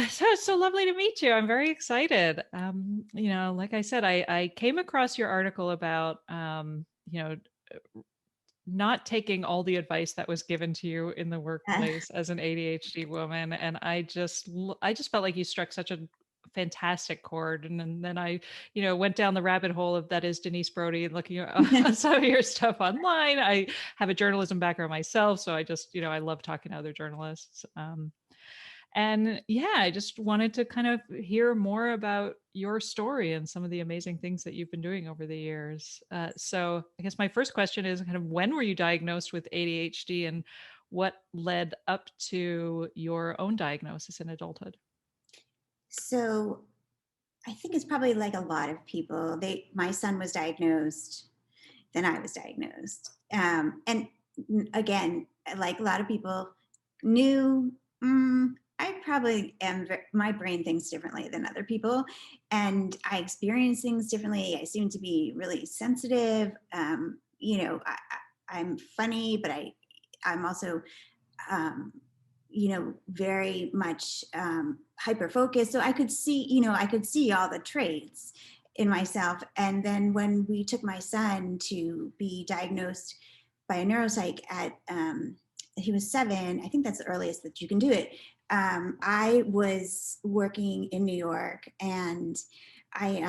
So it's so lovely to meet you. I'm very excited. Like I said, I came across your article about, not taking all the advice that was given to you in the Uh, workplace as an ADHD woman. And I just felt like you struck such a fantastic chord. And then I, went down the rabbit hole of that is Denise Brodey and looking at some of your stuff online. I have a journalism background myself. So I just, I love talking to other journalists. And yeah, I just wanted to kind of hear more about your story and some of the amazing things that you've been doing over the years. So I guess my first question is kind of when were you diagnosed with ADHD and what led up to your own diagnosis in adulthood? so I think it's probably like a lot of people. My son was diagnosed, then I was diagnosed. And again, like a lot of people knew, I probably am, my brain thinks differently than other people. And I experience things differently. I seem to be really sensitive. I'm funny, but I'm also um, very much hyper focused. So I could see all the traits in myself. And then when we took my son to be diagnosed by a neuropsych he was 7. I think that's the earliest that you can do it. I was working in New York, and I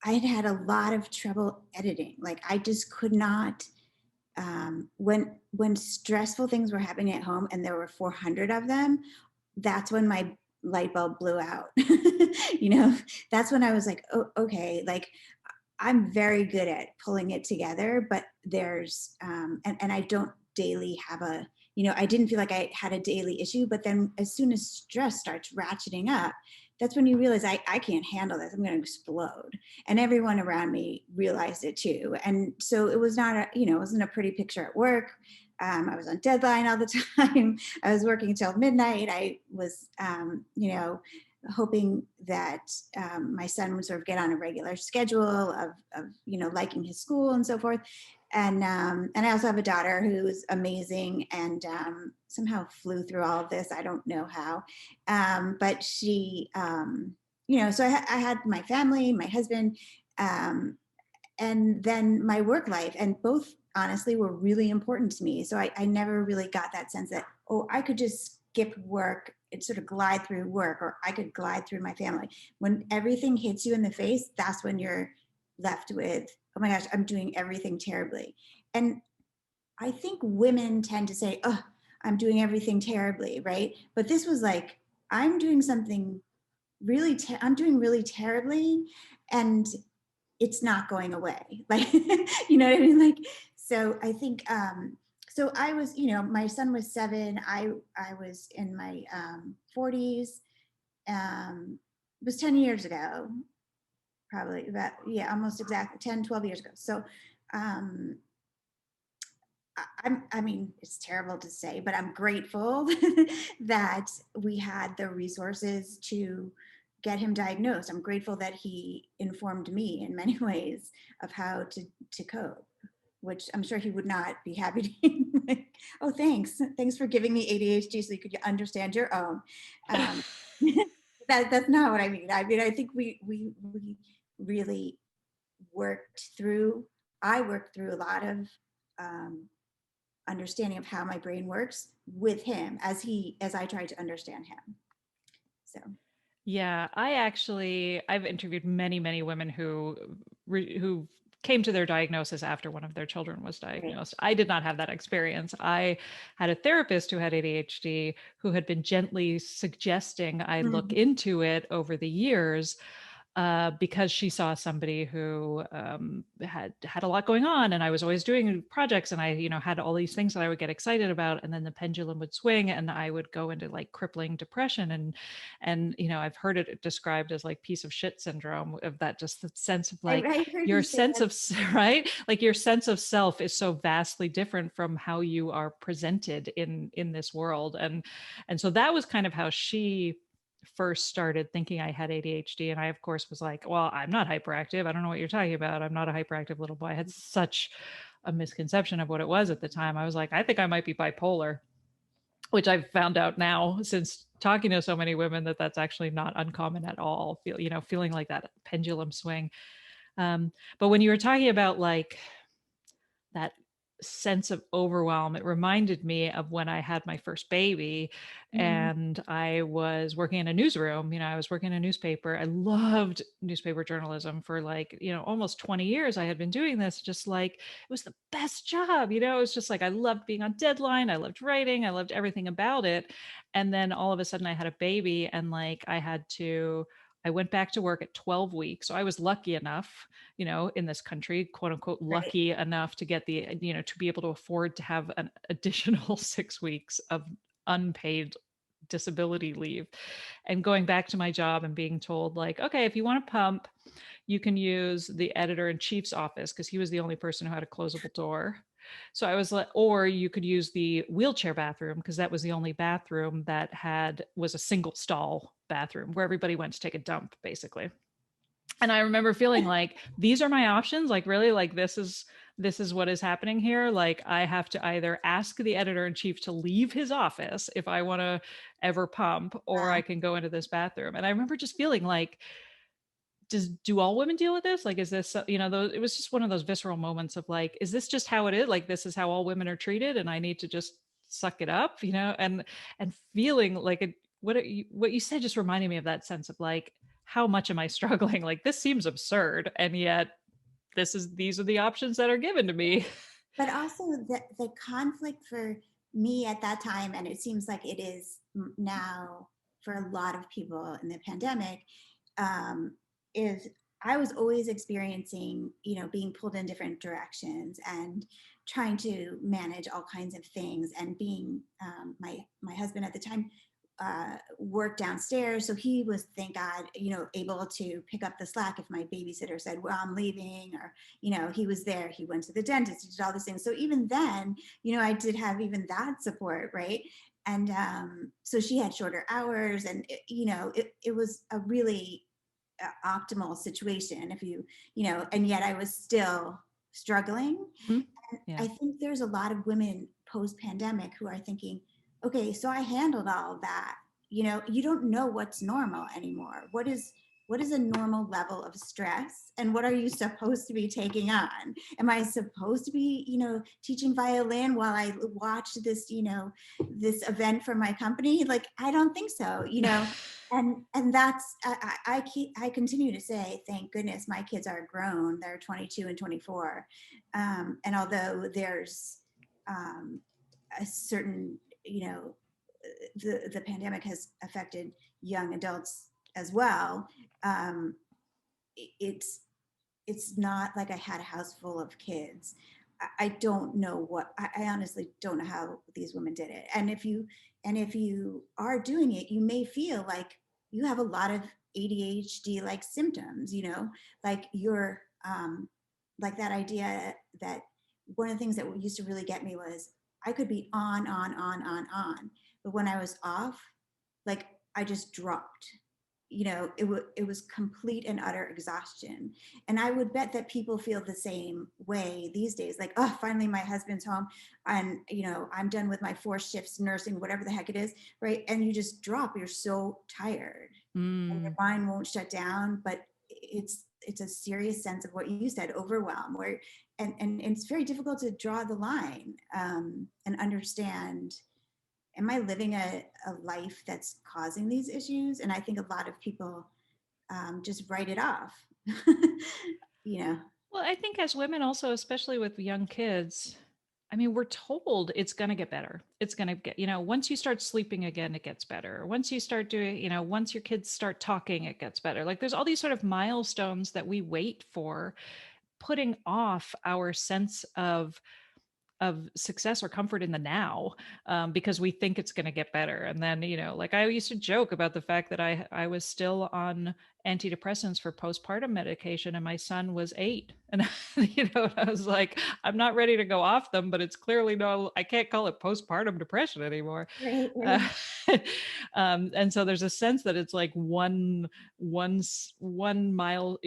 I had a lot of trouble editing. Like I just could not when stressful things were happening at home and there were 400 of them, that's when my light bulb blew out. That's when I was like, oh, okay, like I'm very good at pulling it together, but and I don't daily have I didn't feel like I had a daily issue, but then as soon as stress starts ratcheting up, that's when you realize I can't handle this. I'm going to explode. And everyone around me realized it too. And so it was not it wasn't a pretty picture at work. I was on deadline all the time. I was working until midnight. I was, hoping that my son would sort of get on a regular schedule of liking his school and so forth. And I also have a daughter who is amazing and somehow flew through all of this. I don't know how, but she, so I had my family, my husband, um, and then my work life, and both honestly were really important to me. So I never really got that sense that, oh, I could just skip work and sort of glide through work, or I could glide through my family. When everything hits you in the face, that's when you're left with, oh my gosh, I'm doing everything terribly. And I think women tend to say, oh, I'm doing everything terribly, right? But this was like, I'm doing something I'm doing really terribly. And it's not going away. Like, you know what I mean? Like, so I think, so I was, my son was 7. I was in my 40s. It was 10 years ago, probably about, yeah, almost exactly 10, 12 years ago. So, um, I mean, it's terrible to say, but I'm grateful that we had the resources to get him diagnosed. I'm grateful that he informed me in many ways of how to cope, which I'm sure he would not be happy to hear. Like, oh, thanks for giving me ADHD so you could understand your own. Um, that's not what I mean. I mean, I think we really worked through. I worked through a lot of um, understanding of how my brain works with him as I tried to understand him. So Yeah, I've interviewed many, many women who came to their diagnosis after one of their children was right. diagnosed. I did not have that experience. I had a therapist who had ADHD who had been gently suggesting I look Mhm. into it over the years, because she saw somebody who had a lot going on, and I was always doing projects, and I, had all these things that I would get excited about, and then the pendulum would swing, and I would go into like crippling depression, and I've heard it described as like piece of shit syndrome, of that, just the sense of like I heard your you say sense that. of right, like your sense of self is so vastly different from how you are presented in this world, and so that was kind of how she first started thinking I had ADHD. And I, of course, was like, well, I'm not hyperactive. I don't know what you're talking about. I'm not a hyperactive little boy. I had such a misconception of what it was at the time. I was like, I think I might be bipolar. which I've found out now since talking to so many women that that's actually not uncommon at all. Feeling like that pendulum swing. But when you were talking about like that sense of overwhelm, it reminded me of when I had my first baby Mm, and I was working in a newsroom. I was working in a newspaper. I loved newspaper journalism for like, almost 20 years. I had been doing this, just like it was the best job. It was just like I loved being on deadline. I loved writing. I loved everything about it. And then all of a sudden I had a baby and like I went back to work at 12 weeks. So I was lucky enough, in this country, quote unquote, right. lucky enough to get to be able to afford to have an additional 6 weeks of unpaid disability leave. And going back to my job and being told, like, okay, if you want to pump, you can use the editor in chief's office because he was the only person who had a closable door. So I was like, or you could use the wheelchair bathroom because that was the only bathroom that was a single stall bathroom where everybody went to take a dump, basically. And I remember feeling like these are my options. Like, really, like this is what is happening here. Like, I have to either ask the editor in chief to leave his office if I want to ever pump, or I can go into this bathroom. And I remember just feeling like, do all women deal with this? Like, is this, it was just one of those visceral moments of like, is this just how it is? Like, this is how all women are treated, and I need to just suck it up, and feeling like what you said just reminded me of that sense of like, how much am I struggling? Like, this seems absurd, and yet these are the options that are given to me. But also the conflict for me at that time, and it seems like it is now for a lot of people in the pandemic, um, is I was always experiencing, being pulled in different directions and trying to manage all kinds of things. And being my husband at the time worked downstairs, so he was, thank God, able to pick up the slack if my babysitter said, "Well, I'm leaving," or he was there. He went to the dentist. He did all these things. So even then, I did have even that support, right? And so she had shorter hours, and it was a really optimal situation. If and yet I was still struggling. Mhm. And Yeah. I think there's a lot of women post pandemic who are thinking, okay, so I handled all of that. You don't know what's normal anymore. What is a normal level of stress, and what are you supposed to be taking on? Am I supposed to be, teaching violin while I watch this event for my company? Like, I don't think so. And that's I continue to say, thank goodness my kids are grown. They're 22 and 24. And although there's a certain, the pandemic has affected young adults as well, um, it's it's not like I had a house full of kids. I don't know I honestly don't know how these women did it. And if you are doing it, you may feel like you have a lot of ADHD like symptoms, like you're like that idea that one of the things that used to really get me was I could be on, but when I was off, like I just dropped. It was complete and utter exhaustion. And I would bet that people feel the same way these days, like, oh, finally my husband's home, and I'm done with my 4 shifts nursing, whatever the heck it is, right? And you just drop. You're so tired and your Mm. mind won't shut down. But it's a serious sense of what you said, overwhelm, where and it's very difficult to draw the line, and understand, am I living a life that's causing these issues? And I think a lot of people just write it off. you know, Well, I think as women also, especially with young kids, I mean, we're told it's going to get better. It's going to get, once you start sleeping again, it gets better. Once you start doing, once your kids start talking, it gets better. Like, there's all these sort of milestones that we wait for, putting off our sense of success or comfort in the now, because we think it's going to get better. And then, like I used to joke about the fact that I was still on antidepressants for postpartum medication, and my son was 8, and I was like, I'm not ready to go off them, but it's clearly no, I can't call it postpartum depression anymore. right, Uh, right. and so there's a sense that it's like one mile,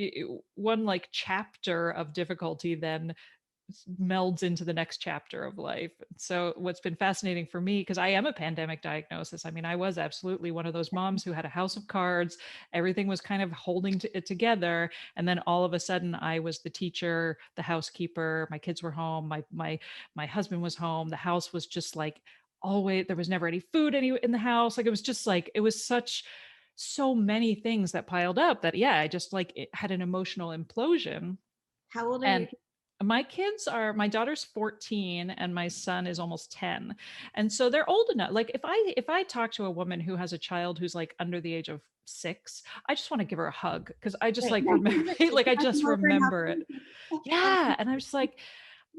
one like chapter of difficulty, then melds into the next chapter of life. So what's been fascinating for me, because I am a pandemic diagnosis, I mean, I was absolutely one of those moms who had a house of cards, everything was kind of holding it together, and then all of a sudden I was the teacher, the housekeeper, my kids were home, my husband was home, the house was just like always, there was never any food in the house, like it was just like, it was such, so many things that piled up that, yeah, I just like it had an emotional implosion. How old are your And kids? my kids are, my daughter's 14 and my son is almost 10. And so they're old enough. Like if I talk to a woman who has a child who's like under the age of 6, I just want to give her a hug because I just Right. like Yeah. remember Like, like I can I just come over and help remember it. you? Yeah. And I'm just like,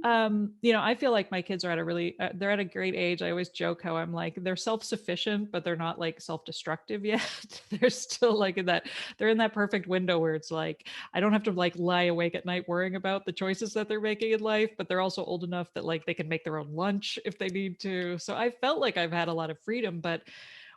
I feel like my kids are at a really they're at a great age. I always joke how I'm like they're self-sufficient but they're not like self-destructive yet. They're still like in that, they're in that perfect window where it's like I don't have to like lie awake at night worrying about the choices that they're making in life, but they're also old enough that like they can make their own lunch if they need to. So I felt like I've had a lot of freedom, but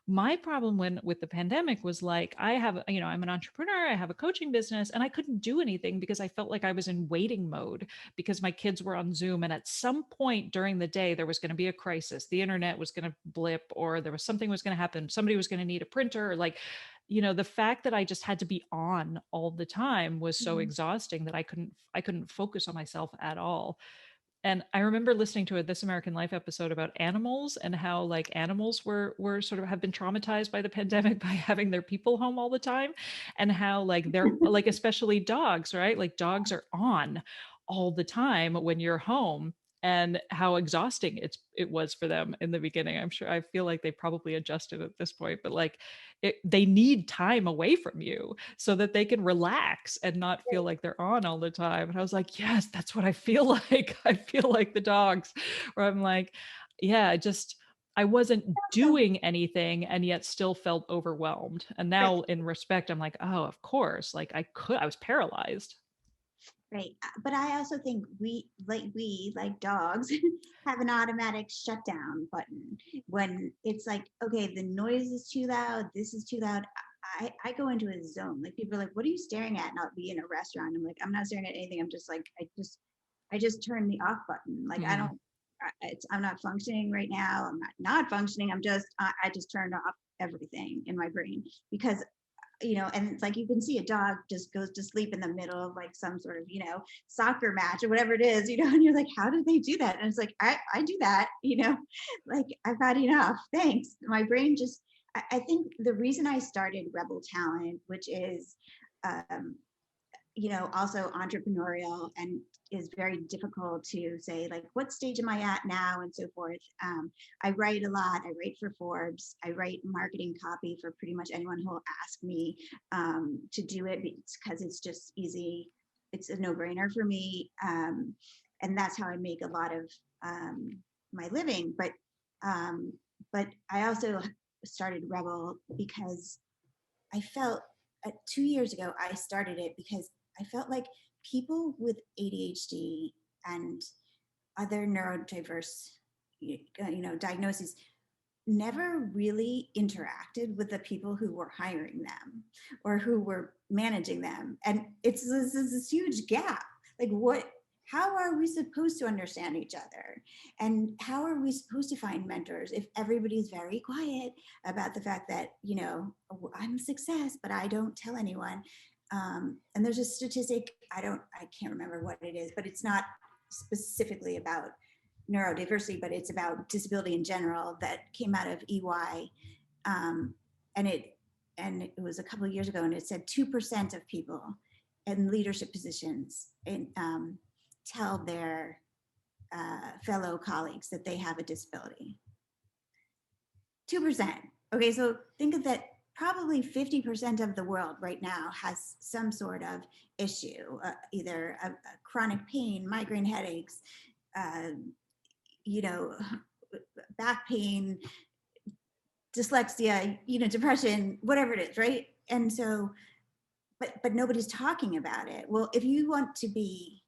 my problem when with the pandemic was like I have, I'm an entrepreneur, I have a coaching business, and I couldn't do anything because I felt like I was in waiting mode because my kids were on Zoom, and at some point during the day there was going to be a crisis, the internet was going to blip, or there was something was going to happen, somebody was going to need a printer, or like, the fact that I just had to be on all the time was so Mhm. exhausting that I couldn't focus on myself at all. And I remember listening to a This American Life episode about animals and how like animals were sort of have been traumatized by the pandemic by having their people home all the time, and how like they're like, especially dogs, right? Like dogs are on all the time when you're home, and how exhausting it was for them in the beginning. I'm sure, I feel like they probably adjusted at this point, but like they need time away from you so that they can relax and not feel Right. like they're on all the time. And I was like, yes, that's what I feel like. I feel like the dogs, where I'm like, yeah, I wasn't So, doing anything and yet still felt overwhelmed. And right. now in respect, I'm like, oh, of course. Like I was paralyzed. Right. But I also think we like dogs have an automatic shutdown button when it's like, okay, the noise is too loud, this is too loud. I go into a zone. Like people are like, what are you staring at? And I'll be in a restaurant. I'm like, I'm not staring at anything. I'm just like, I just turn the off button. Like I Mm. don't, I'm not functioning right now. I'm not functioning. I just turned off everything in my brain because and it's like you can see a dog just goes to sleep in the middle of like some sort of, soccer match or whatever it is, and you're like, how did they do that? And it's like, I do that, like I've had enough. Thanks. My brain just, I think the reason I started Rebel Talent, which is, um, also entrepreneurial and is very difficult to say like what stage am I at now and so forth. I write a lot. I write for Forbes. I write marketing copy for pretty much anyone who will ask me to do it because it's just easy. It's a no-brainer for me, and that's how I make a lot of my living. Um, but I also started Rebel because I felt 2 years ago, I started it because I felt like people with ADHD and other neurodiverse, diagnoses never really interacted with the people who were hiring them or who were managing them. And it's this huge gap. Like how are we supposed to understand each other? And how are we supposed to find mentors if everybody's very quiet about the fact that, I'm a success, but I don't tell anyone. And there's a statistic, I can't remember what it is, but it's not specifically about neurodiversity, but it's about disability in general that came out of EY. Um, and it was a couple of years ago, and it said 2% of people in leadership positions tell their fellow colleagues that they have a disability. 2%. Okay, so think of that. Probably 50% of the world right now has some sort of issue, either a chronic pain, migraine headaches, uh, you know, back pain, dyslexia, depression, whatever it is, right? And so, but nobody's talking about it. Well, if you want to be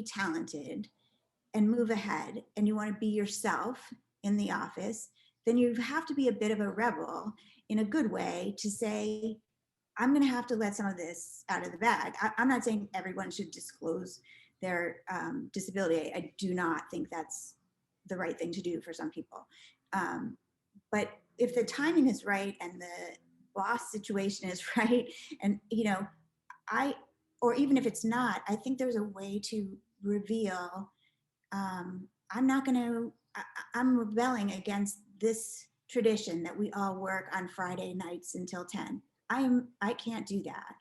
talented and move ahead, and you want to be yourself in the office, then you have to be a bit of a rebel in a good way to say, I'm going to have to let some of this out of the bag. I'm not saying everyone should disclose their disability. I do not think that's the right thing to do for some people. But if the timing is right and the boss situation is right, and or even if it's not, I think there's a way to reveal, I'm not going to, I'm rebelling against this tradition that we all work on Friday nights until 10. I can't do that,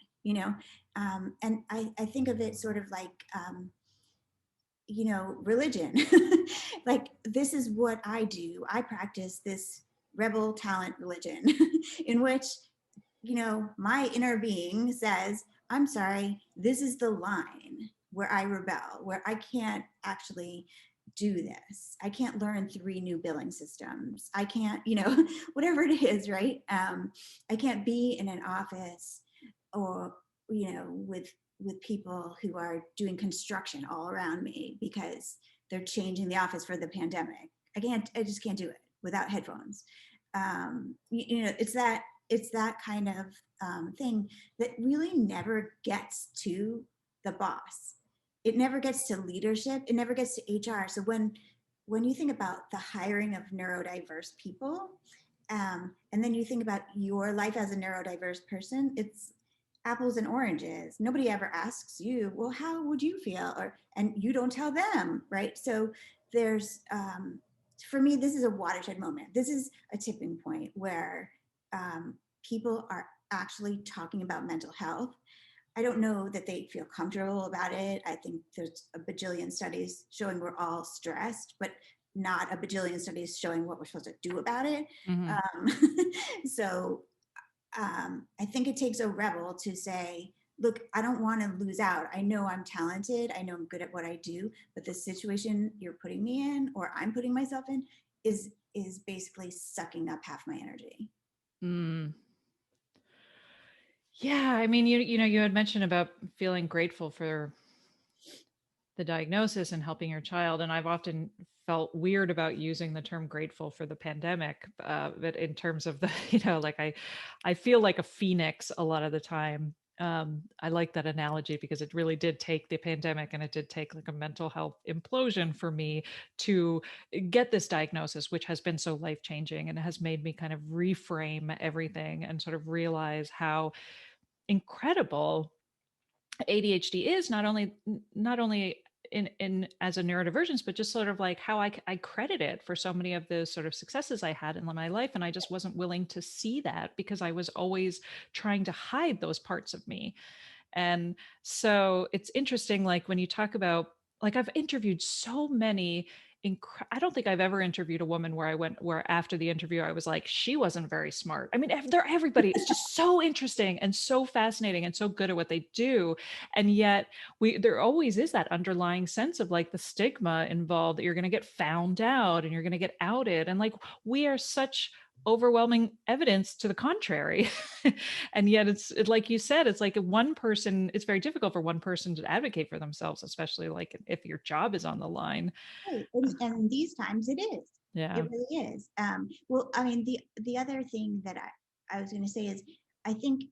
and I think of it sort of like, religion. Like, this is what I do. I practice this rebel talent religion in which, my inner being says, I'm sorry, this is the line where I rebel, where I can't actually do this. I can't learn 3 new billing systems. I can't, whatever it is, right? I can't be in an office or, with people who are doing construction all around me because they're changing the office for the pandemic. I just can't do it without headphones. It's that kind of thing that really never gets to the boss. It never gets to leadership. It never gets to HR. So when you think about the hiring of neurodiverse people, and then you think about your life as a neurodiverse person, it's apples and oranges. Nobody ever asks you, well, how would you feel? And you don't tell them, right? So there's, for me, this is a watershed moment. This is a tipping point where people are actually talking about mental health. I don't know that they feel comfortable about it. I think there's a bajillion studies showing we're all stressed, but not a bajillion studies showing what we're supposed to do about it. Mhm. So I think it takes a rebel to say, look, I don't want to lose out. I know I'm talented. I know I'm good at what I do, but the situation you're putting me in, or I'm putting myself in, is basically sucking up half my energy. Mm. Yeah, I mean, you had mentioned about feeling grateful for the diagnosis and helping your child, and I've often felt weird about using the term grateful for the pandemic, but in terms of the, like I feel like a phoenix a lot of the time. I like that analogy because it really did take the pandemic, and it did take like a mental health implosion for me to get this diagnosis, which has been so life changing and has made me kind of reframe everything and sort of realize how incredible ADHD is, not only in as a neurodivergence, but just sort of like how I credit it for so many of the sort of successes I had in my life. And I just wasn't willing to see that because I was always trying to hide those parts of me. And so it's interesting, like when you talk about, like I've interviewed so many. I don't think I've ever interviewed a woman where after the interview I was like, she wasn't very smart. I mean, everybody is just so interesting and so fascinating and so good at what they do, and yet there always is that underlying sense of like the stigma involved that you're going to get found out and you're going to get outed, and like we are such overwhelming evidence to the contrary. And yet like you said, it's like one person, it's very difficult for one person to advocate for themselves, especially like if your job is on the line. Right. And these times it is. Yeah. It really is. Well, I mean, the other thing that I was going to say is, I think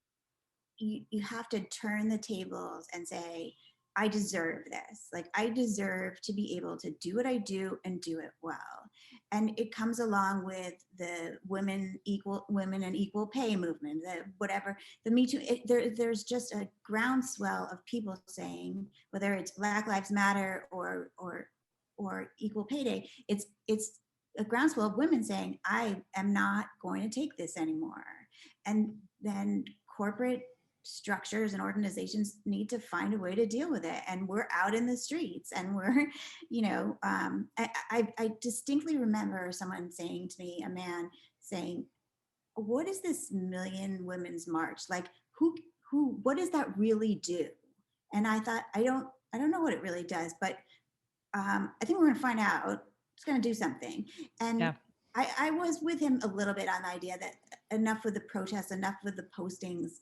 you have to turn the tables and say, I deserve this. Like, I deserve to be able to do what I do and do it well. And it comes along with the women and equal pay movement, the whatever, the Me Too. There's just a groundswell of people saying, whether it's Black Lives Matter or equal pay day, it's a groundswell of women saying, I am not going to take this anymore. And then corporate structures and organizations need to find a way to deal with it, and we're out in the streets, and we're I distinctly remember someone saying to me, a man saying, what is this Million Women's March, like, who what does that really do? And I thought, I don't know what it really does, but I think we're going to find out. It's going to do something. And Yeah. I was with him a little bit on the idea that enough with the protests, enough with the postings,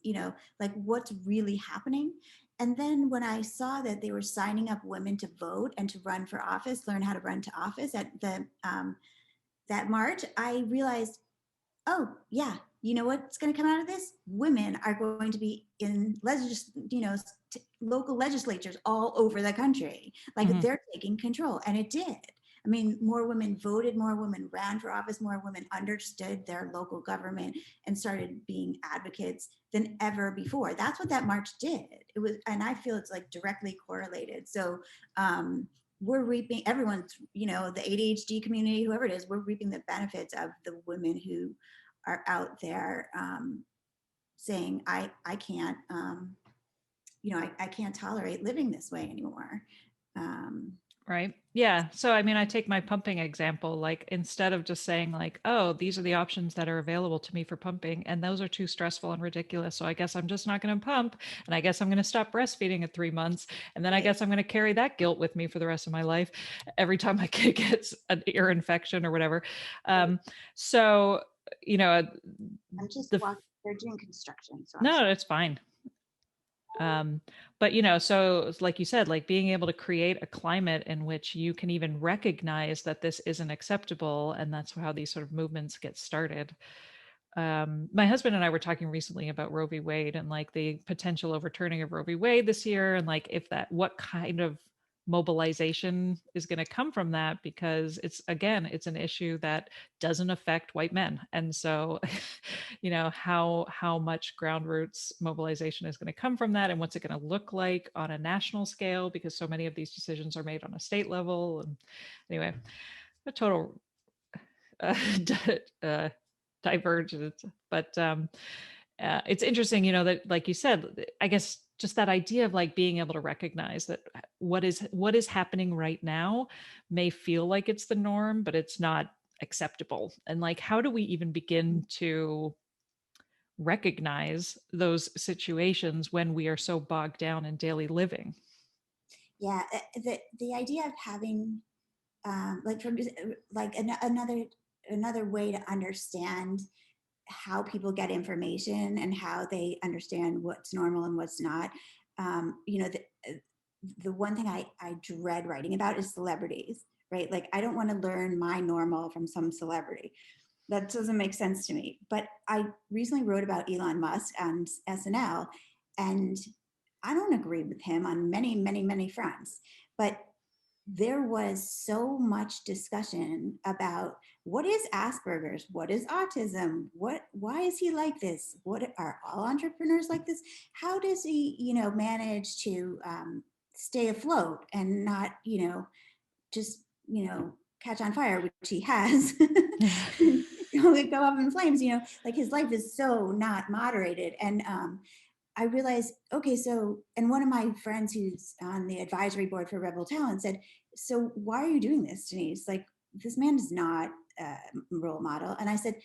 like what's really happening. And then when I saw that they were signing up women to vote and to run for office, learn how to run to office at the that march, I realized oh yeah, you know what's going to come out of this? Women are going to be in local legislatures all over the country. Like Mhm. they're taking control, and it did. I mean, more women voted, more women ran for office, more women understood their local government and started being advocates than ever before. That's what that march did. It was, and I feel it's like directly correlated. So we're reaping, everyone's, the ADHD community, whoever it is, we're reaping the benefits of the women who are out there saying, I can't, I can't tolerate living this way anymore. Um, Right. Yeah. So, I mean, I take my pumping example, like instead of just saying, like, oh, these are the options that are available to me for pumping, and those are too stressful and ridiculous. So I guess I'm just not going to pump. And I guess I'm going to stop breastfeeding at 3 months. And then I right. guess I'm going to carry that guilt with me for the rest of my life every time my kid gets an ear infection or whatever. Right. Um, so, you know, I'm just the, walking, they're doing construction, so I'm no, sorry. it's fine. um but so it's like you said, like being able to create a climate in which you can even recognize that this isn't acceptable, and that's how these sort of movements get started. My husband and I were talking recently about Roe v. Wade and like the potential overturning of Roe v. Wade this year, and like if that, what kind of mobilization is going to come from that, because it's, again, it's an issue that doesn't affect white men. And so how much ground roots mobilization is going to come from that, and what's it going to look like on a national scale, because so many of these decisions are made on a state level. And anyway, a total uh, uh, divergence. But it's interesting, that, like you said, I guess just that idea of like being able to recognize that what is happening right now may feel like it's the norm, but it's not acceptable. And like, how do we even begin to recognize those situations when we are so bogged down in daily living? Yeah, the idea of having like from like another way to understand how people get information and how they understand what's normal and what's not. The one thing I dread writing about is celebrities, right? Like I don't want to learn my normal from some celebrity. That doesn't make sense to me. But I recently wrote about Elon Musk on SNL, and I don't agree with him on many, many, many fronts. But there was so much discussion about what is Asperger's, what is autism, why is he like this, what are all entrepreneurs like this, how does he manage to stay afloat and not just catch on fire, which he has. Go up in flames, like his life is so not moderated. And I realized, okay, so, and one of my friends who's on the advisory board for Rebel Talent said, so why are you doing this, Denise? Like, this man is not a role model. And I said,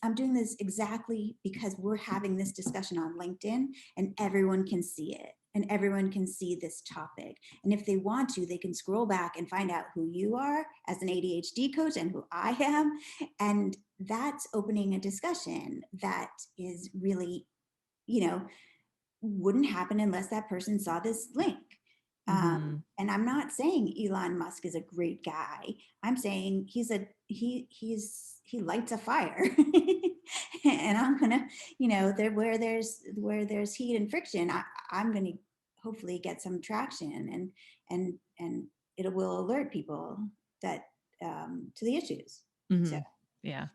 I'm doing this exactly because we're having this discussion on LinkedIn and everyone can see it and everyone can see this topic. And if they want to, they can scroll back and find out who you are as an ADHD coach and who I am. And that's opening a discussion that is really, wouldn't happen unless that person saw this link. Hmm. And I'm not saying Elon Musk is a great guy. I'm saying he lights a fire, and I'm gonna, there where there's heat and friction, I'm gonna hopefully get some traction, and it will alert people that to the issues. So. Hmm. Yeah.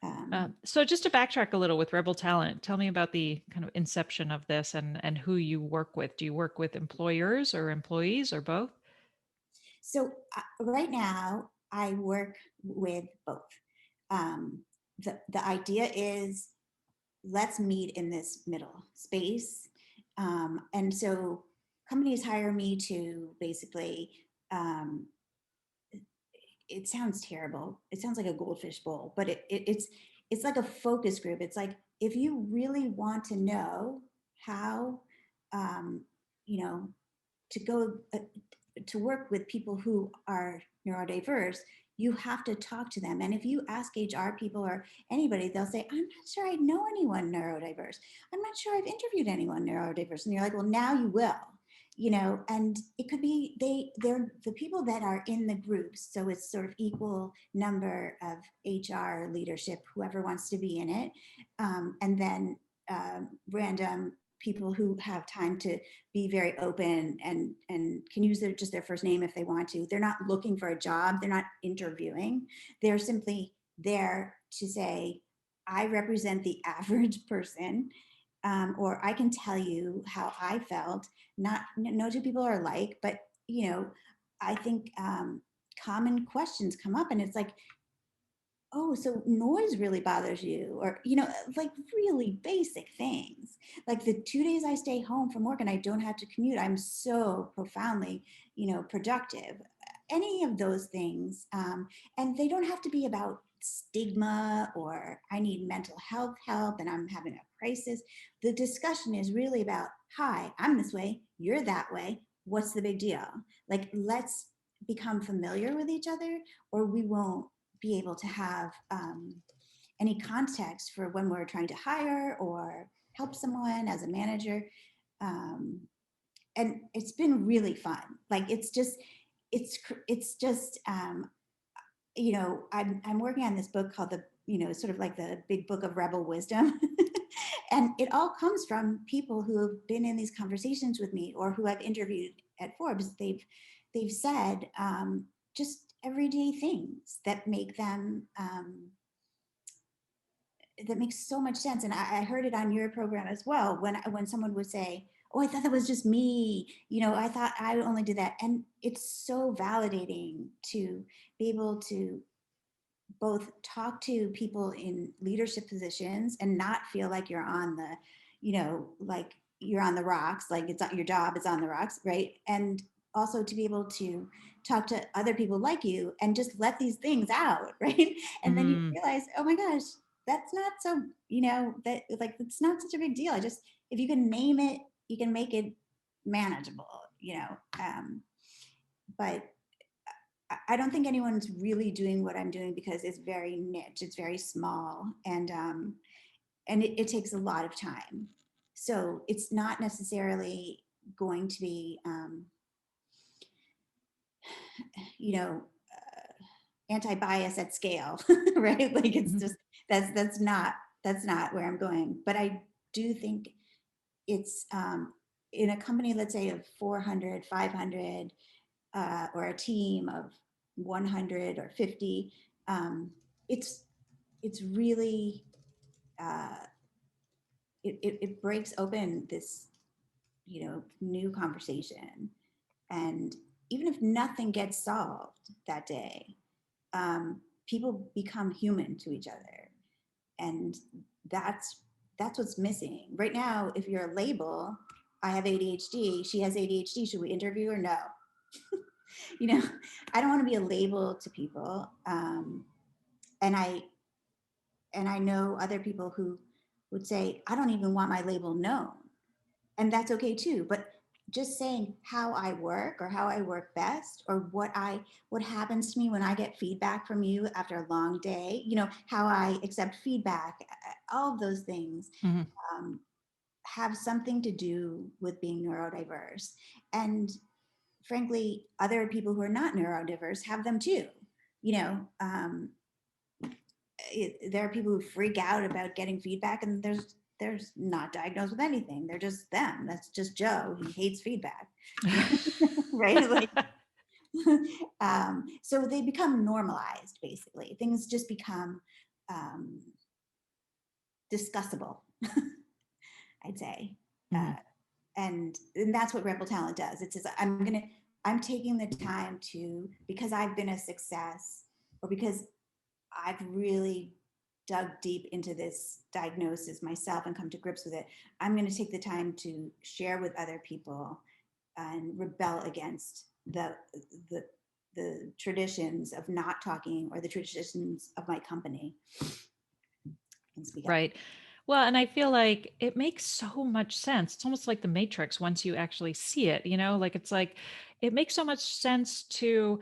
Um, So just to backtrack a little with Rebel Talent, tell me about the kind of inception of this, and who you work with. Do you work with employers or employees or both? So right now, I work with both. Um, the idea is let's meet in this middle space, and so companies hire me to basically. Um, it sounds terrible. It sounds like a goldfish bowl, but it's like a focus group. It's like if you really want to know how, um, you know, to go to work with people who are neurodiverse, you have to talk to them. And if you ask HR people or anybody, they'll say, I'm not sure I know anyone neurodiverse. I'm not sure I've interviewed anyone neurodiverse. And you're like, well, now you will. and it could be they're the people that are in the groups. So it's sort of equal number of HR leadership, whoever wants to be in it. And then random people who have time to be very open and can use just their first name if they want to. They're not looking for a job. They're not interviewing. They're simply there to say, I represent the average person, or I can tell you how I felt. Not no two people are alike, but I think common questions come up, and it's like, oh, so noise really bothers you, or like really basic things, like the 2 days I stay home from work and I don't have to commute, I'm so profoundly, productive. Any of those things, and they don't have to be about stigma or I need mental health help and I'm having a crisis. The discussion is really about, hi, I'm this way, you're that way. What's the big deal? Like, let's become familiar with each other, or we won't be able to have any context for when we're trying to hire or help someone as a manager. And it's been really fun. Like, it's just I'm working on this book called sort of like the big book of rebel wisdom. And it all comes from people who have been in these conversations with me or who I've interviewed at Forbes. They've said just everyday things that make them that makes so much sense. And I heard it on your program as well, when someone would say, oh, I thought that was just me, I thought I only did that. And it's so validating to be able to both talk to people in leadership positions and not feel like you're on the, like you're on the rocks, like it's not your job, it's on the rocks, right? And also to be able to talk to other people like you and just let these things out, right? And then you Mm. realize, oh my gosh, that's not so, that like it's not such a big deal. If you can name it, you can make it manageable, but I don't think anyone's really doing what I'm doing because it's very niche, it's very small, and it takes a lot of time. So it's not necessarily going to be, you know, anti-bias at scale, right? Like it's Mhm. just that's not where I'm going. But I do think it's in a company, let's say of 400, 500, or a team of 100 or 50, it's really uh, it breaks open this new conversation, and even if nothing gets solved that day, people become human to each other, and that's what's missing right now. If you're a label, I have ADHD, she has ADHD, should we interview or no? you know I don't want to be a label to people, and I know other people who would say, I don't even want my label known, and that's okay too. But just saying how I work or how I work best, or what happens to me when I get feedback from you after a long day, how I accept feedback, all of those things Mhm. um, have something to do with being neurodiverse. And frankly, other people who are not neurodiverse have them too. You know, there are people who freak out about getting feedback, and there's not diagnosed with anything. They're just them. That's just Joe. He hates feedback, right? Like, so they become normalized. Basically, things just become um, discussable. I'd say, uh, Mhm. and that's what Rebel Talent does. It says, I'm taking the time to, because I've been a success, or because I've really dug deep into this diagnosis myself and come to grips with it. I'm going to take the time to share with other people and rebel against the the traditions of not talking, or the traditions of my company, and speak up. Right. Well, and I feel like it makes so much sense. It's almost like the Matrix once you actually see it, like it's like it makes so much sense to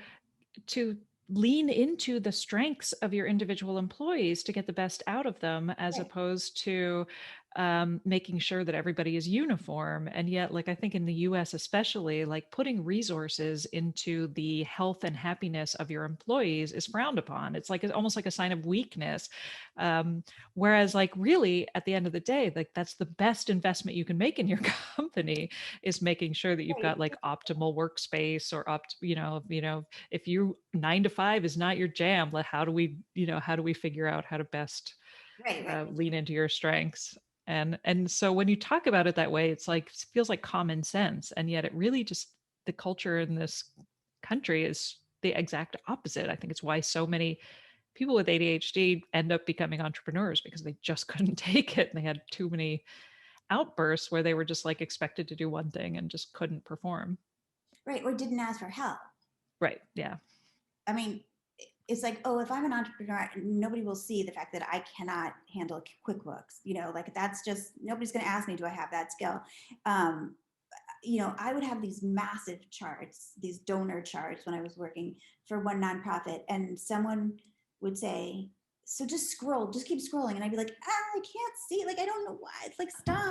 lean into the strengths of your individual employees to get the best out of them, as Right. opposed to making sure that everybody is uniform. And yet, like, I think in the US, especially, like putting resources into the health and happiness of your employees is frowned upon. It's like, it's almost like a sign of weakness. Um, Whereas, like, really, at the end of the day, like, that's the best investment you can make in your company is making sure that you've Right, got like optimal workspace or if you 9 to 5 is not your jam, like, how do we figure out how to best right, right. lean into your strengths? And so when you talk about it that way, it's like, it feels like common sense, and yet it really just, the culture in this country is the exact opposite. I think it's why so many people with ADHD end up becoming entrepreneurs, because they just couldn't take it and they had too many outbursts where they were just like expected to do one thing and just couldn't perform. Right, or didn't ask for help. Right. Yeah. I mean, it's like, oh, if I'm an entrepreneur, nobody will see the fact that I cannot handle QuickBooks. Like that's just, nobody's going to ask me, do I have that skill? Um, I would have these massive charts, these donor charts when I was working for one nonprofit, and someone would say, so just scroll, just keep scrolling. And I'd be like, I can't see, like, I don't know why. It's like,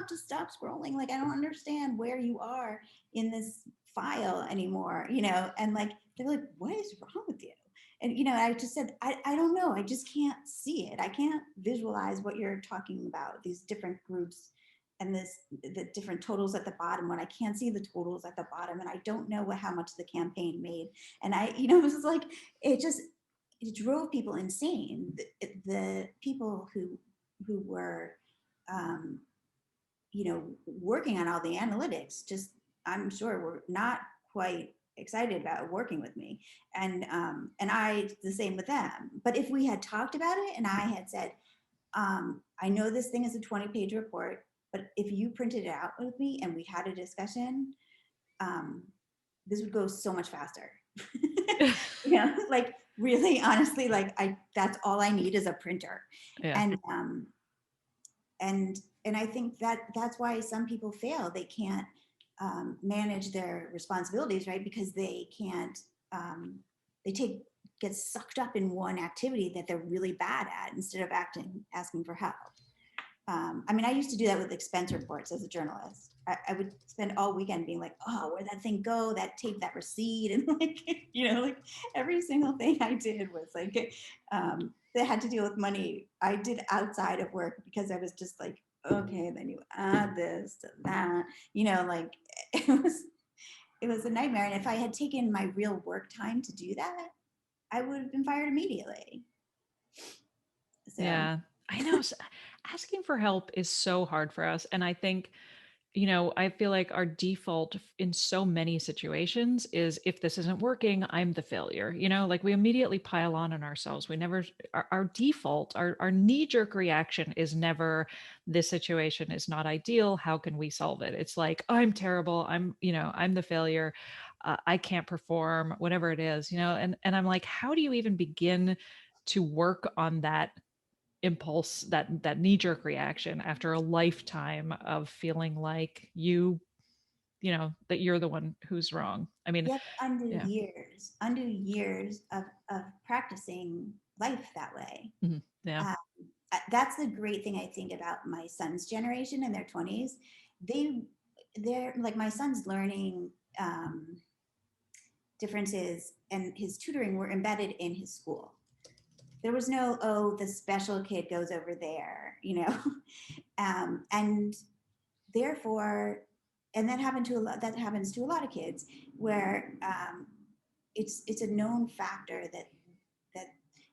just stop scrolling. Like, I don't understand where you are in this file anymore, and like, they're like, what is wrong with you? And, I just said, I don't know. I just can't see it. I can't visualize what you're talking about, these different groups and the different totals at the bottom when I can't see the totals at the bottom, and I don't know how much the campaign made. And it was like, it drove people insane. The people who were um, working on all the analytics, just, I'm sure, were not quite excited about working with me. And I, the same with them. But if we had talked about it and I had said, I know this thing is a 20-page report, but if you printed it out with me and we had a discussion, this would go so much faster. Like, really, honestly, like, that's all I need is a printer. Yeah. And I think that's why some people fail. They can't manage their responsibilities, right? Because they can't, they get sucked up in one activity that they're really bad at instead of asking for help. I mean, I used to do that with expense reports as a journalist. I would spend all weekend being like, oh, where'd that thing go? That tape, that receipt. And like, like every single thing I did was like, that had to deal with money. I did outside of work because I was just like, okay, then you add this to that, like it was a nightmare. And if I had taken my real work time to do that, I would have been fired immediately. So Yeah. I know. Asking for help is so hard for us. And I think, I feel like our default in so many situations is, if this isn't working, I'm the failure. Like, we immediately pile on ourselves. We never, our default, our knee jerk reaction is never, this situation is not ideal. How can we solve it? It's like, I'm terrible. I'm the failure. I can't perform, whatever it is, and I'm like, how do you even begin to work on that impulse, that knee-jerk reaction, after a lifetime of feeling like that you're the one who's wrong? I mean, yep, yeah. undo years of practicing life that way. Yeah. Um, that's the great thing I think about my son's generation in their 20s. They're like, my son's learning differences and his tutoring were embedded in his school. There was no, oh, the special kid goes over there, and therefore, and that happens to a lot of kids, where it's a known factor that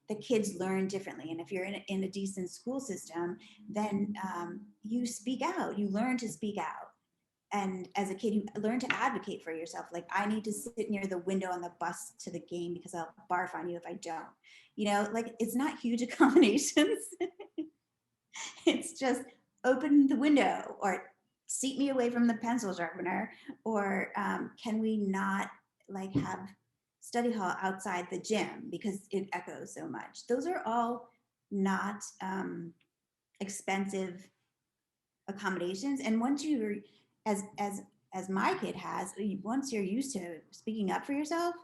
the kids learn differently. And if you're in a decent school system, then you speak out, you learn to speak out. And as a kid, you learn to advocate for yourself. Like, I need to sit near the window on the bus to the game because I'll barf on you if I don't. Like, it's not huge accommodations. It's just open the window, or seat me away from the pencil sharpener, or can we not like have study hall outside the gym because it echoes so much. Those are all not expensive accommodations. And once you're, as my kid has, once you're used to speaking up for yourself,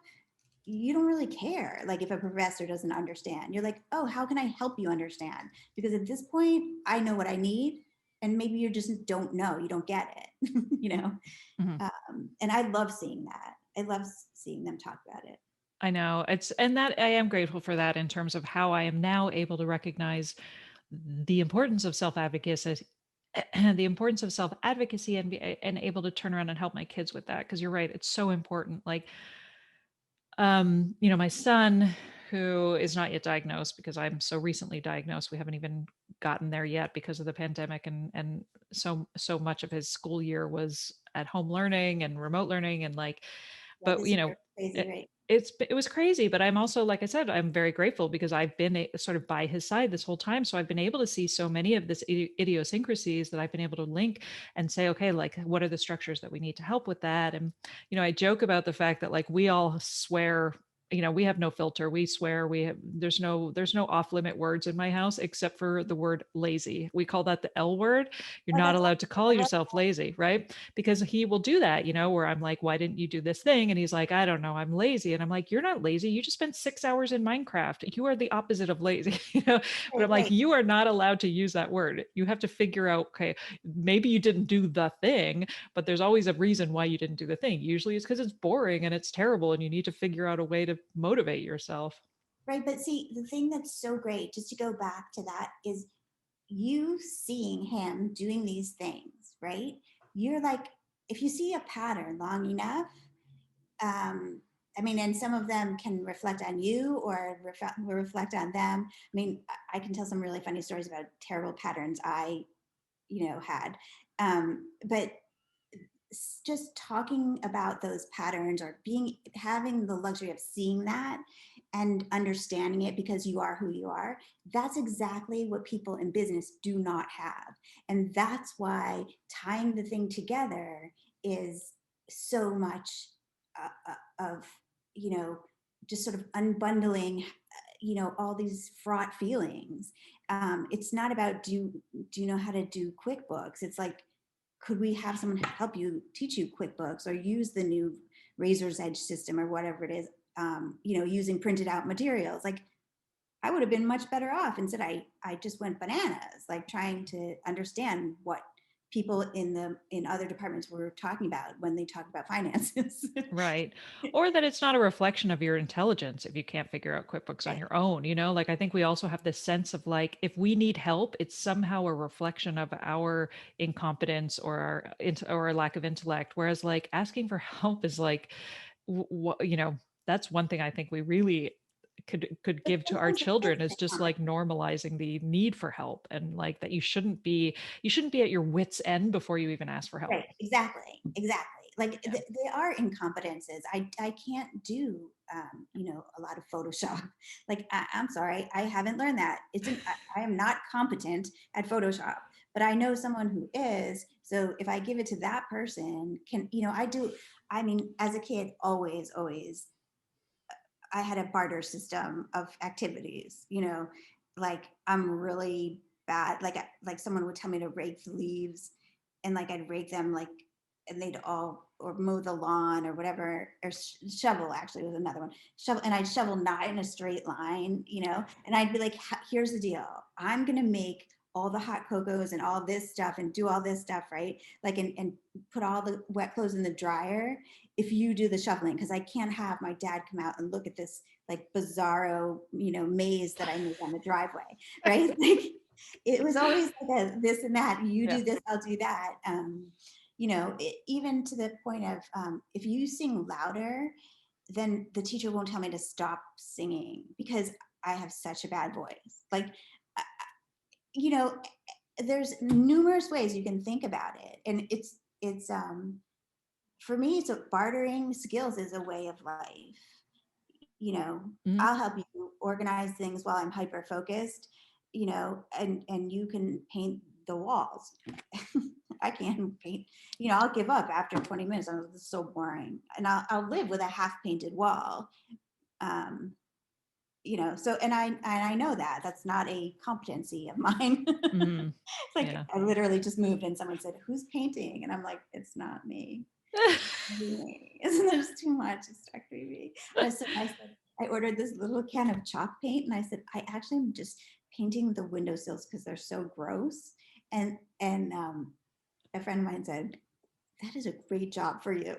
you don't really care. Like, if a professor doesn't understand, you're like, oh, how can I help you understand? Because at this point, I know what I need. and maybe you just don't know, you don't get it, you know? Mhm. And I love seeing that. I love seeing them talk about it. I know. And that I am grateful for that in terms of how I am now able to recognize the importance of self-advocacy, the importance of self-advocacy, and able to turn around and help my kids with that. Because you're right, it's so important. Like, my son, who is not yet diagnosed because I'm so recently diagnosed, we haven't even gotten there yet because of the pandemic, and so much of his school year was at home learning and remote learning, and like, Yeah, but this year, crazy, it, right? it was crazy, but I'm also, like I said, I'm very grateful because I've been sort of by his side this whole time. So I've been able to see so many of this idiosyncrasies that I've been able to link and say, okay, like, what are the structures that we need to help with that? And, I joke about the fact that, like, we all swear, we have no filter. We swear. There's no off limit words in my house except for the word lazy. We call that the L word. You're Oh, not that's allowed to call awesome. I love yourself lazy, right? Because he will do that, where I'm like, why didn't you do this thing? And he's like, I don't know, I'm lazy. And I'm like, you're not lazy. You just spent 6 hours in Minecraft. You are the opposite of lazy, but right, I'm like, right, you are not allowed to use that word. You have to figure out, okay, maybe you didn't do the thing, but there's always a reason why you didn't do the thing. Usually it's because it's boring and it's terrible and you need to figure out a way to motivate yourself. right. But see, the thing that's so great, just to go back to that, is you seeing him doing these things, right? You're like, if you see a pattern long enough, I mean, and some of them can reflect on you or reflect on them. I mean, I can tell some really funny stories about terrible patterns I, had. But just talking about those patterns or having the luxury of seeing that and understanding it because you are who you are, that's exactly what people in business do not have. And that's why tying the thing together is so much of, just sort of unbundling, all these fraught feelings. It's not about do you know how to do QuickBooks? It's like, could we have someone help you teach you QuickBooks or use the new Razor's Edge system or whatever it is, using printed out materials? Like, I would have been much better off. Instead, I just went bananas, like trying to understand what people in other departments were talking about when they talk about finances. Right. Or that it's not a reflection of your intelligence if you can't figure out QuickBooks on Right. your own, Like, I think we also have this sense of, like, if we need help, it's somehow a reflection of our incompetence or or our lack of intellect. Whereas, like, asking for help is like, that's one thing I think we really could But give to our sometimes it is children, is just like normalizing the need for help, and like that you shouldn't be at your wits end before you even ask for help. right, exactly, exactly. Like Yeah. they are incompetences. I can't do a lot of Photoshop. Like I'm sorry, I haven't learned that. I am not competent at Photoshop, but I know someone who is. So if I give it to that person, I do. I mean, as a kid, always, I had a barter system of activities. Like I'm really bad. Like someone would tell me to rake the leaves, and like I'd rake them like, and they'd all or mow the lawn or whatever, or shovel actually was another one. Shovel, and I'd shovel not in a straight line, and I'd be like, here's the deal. I'm gonna make all the hot cocos and all this stuff and do all this stuff, right? Like and put all the wet clothes in the dryer if you do the shoveling, because I can't have my dad come out and look at this like bizarro, maze that I made on the driveway, right? Like it was always like this and that. You Yeah. do this, I'll do that. Even to the point of if you sing louder, then the teacher won't tell me to stop singing because I have such a bad voice. Like, you know, there's numerous ways you can think about it, and it's for me, it's a bartering skills is a way of life. Mhm. I'll help you organize things while I'm hyper focused, and you can paint the walls. I can't paint, I'll give up after 20 minutes. I'm like, this is so boring. And I'll live with a half painted wall. Um, so and I know that that's not a competency of mine. Mhm. It's like Yeah. I literally just moved and someone said, "Who's painting?" And I'm like, "It's not me." Isn't there's too much? It's actually me. I said I ordered this little can of chalk paint, and I said I actually am just painting the windowsills because they're so gross, And a friend of mine said, that is a great job for you.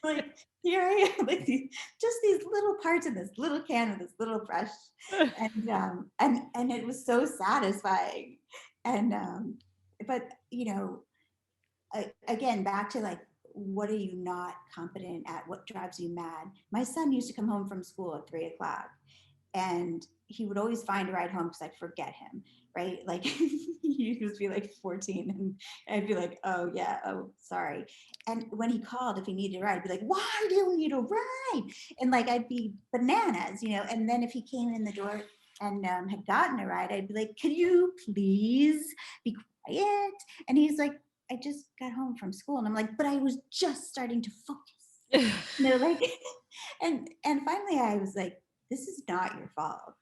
Like here I am, like just these little parts in this little can with this little brush, and it was so satisfying. And but again, back to like, what are you not competent at? What drives you mad? My son used to come home from school at 3 o'clock, and he would always find a ride home because I'd forget him, right? Like he used to be like 14, and I'd be like, oh yeah, oh sorry. And when he called, if he needed a ride, I'd be like, why do you need a ride? And like I'd be bananas, And then if he came in the door and had gotten a ride, I'd be like, can you please be quiet? And he's like, I just got home from school. And I'm like, but I was just starting to focus. Like, and finally I was like, this is not your fault.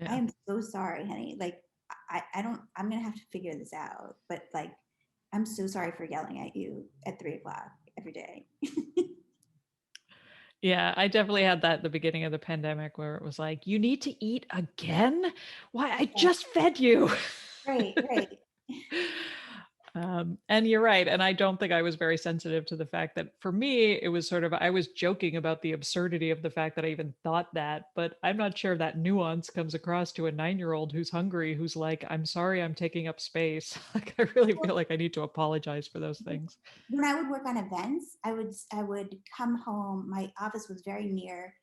Yeah. I am so sorry, honey. Like, I don't, I'm going to have to figure this out. But like, I'm so sorry for yelling at you at 3 o'clock every day. Yeah, I definitely had that at the beginning of the pandemic where it was like, you need to eat again? Why, I Yeah. just fed you. Right, right. And you're right. And I don't think I was very sensitive to the fact that for me, it was sort of, I was joking about the absurdity of the fact that I even thought that, but I'm not sure that nuance comes across to a 9-year-old who's hungry, who's like, I'm sorry, I'm taking up space. Like, I really feel Well, like I need to apologize for those things. when I would work on events, I would come home. My office was very near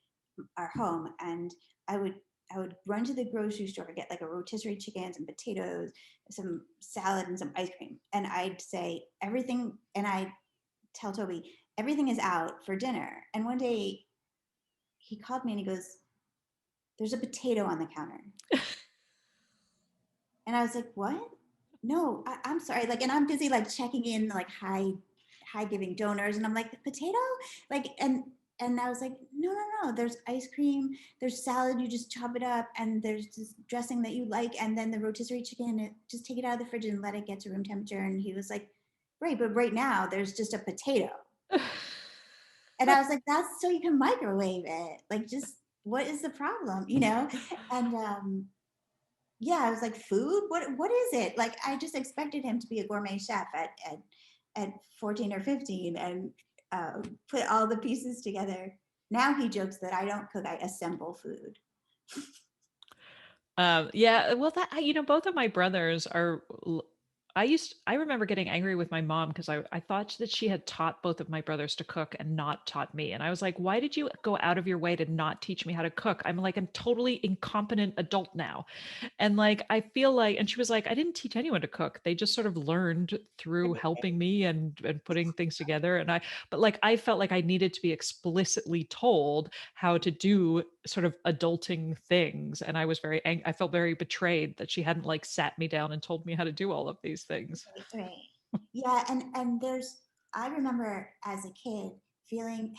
our home, and I would I would run to the grocery store, get like a rotisserie chicken, some potatoes, some salad, and some ice cream. And I'd say everything, and I'd tell Toby everything is out for dinner. And one day he called me and he goes, "There's a potato on the counter." And I was like, "What? No, I'm sorry." Like, and I'm busy like checking in like high giving donors, and I'm like, "Potato?" Like, and I was like, "No, no, no. There's ice cream. There's salad. You just chop it up, and there's this dressing that you like, and then the rotisserie chicken. Just take it out of the fridge and let it get to room temperature." And he was like, "Right, but right now there's just a potato." And I was like, "That's so you can microwave it. Like, just what is the problem, And yeah, I was like, food? What is it? Like, I just expected him to be a gourmet chef at 14 or 15 and put all the pieces together. Now he jokes that I don't cook, I assemble food. Yeah, well, both of my brothers are. I remember getting angry with my mom because I thought that she had taught both of my brothers to cook and not taught me. And I was like, why did you go out of your way to not teach me how to cook? I'm like a totally incompetent adult now. And like, I feel like, and she was like, I didn't teach anyone to cook. They just sort of learned through helping me and putting things together. But like, I felt like I needed to be explicitly told how to do sort of adulting things. And I was I felt very betrayed that she hadn't like sat me down and told me how to do all of these things. Right, right. Yeah, and I remember as a kid feeling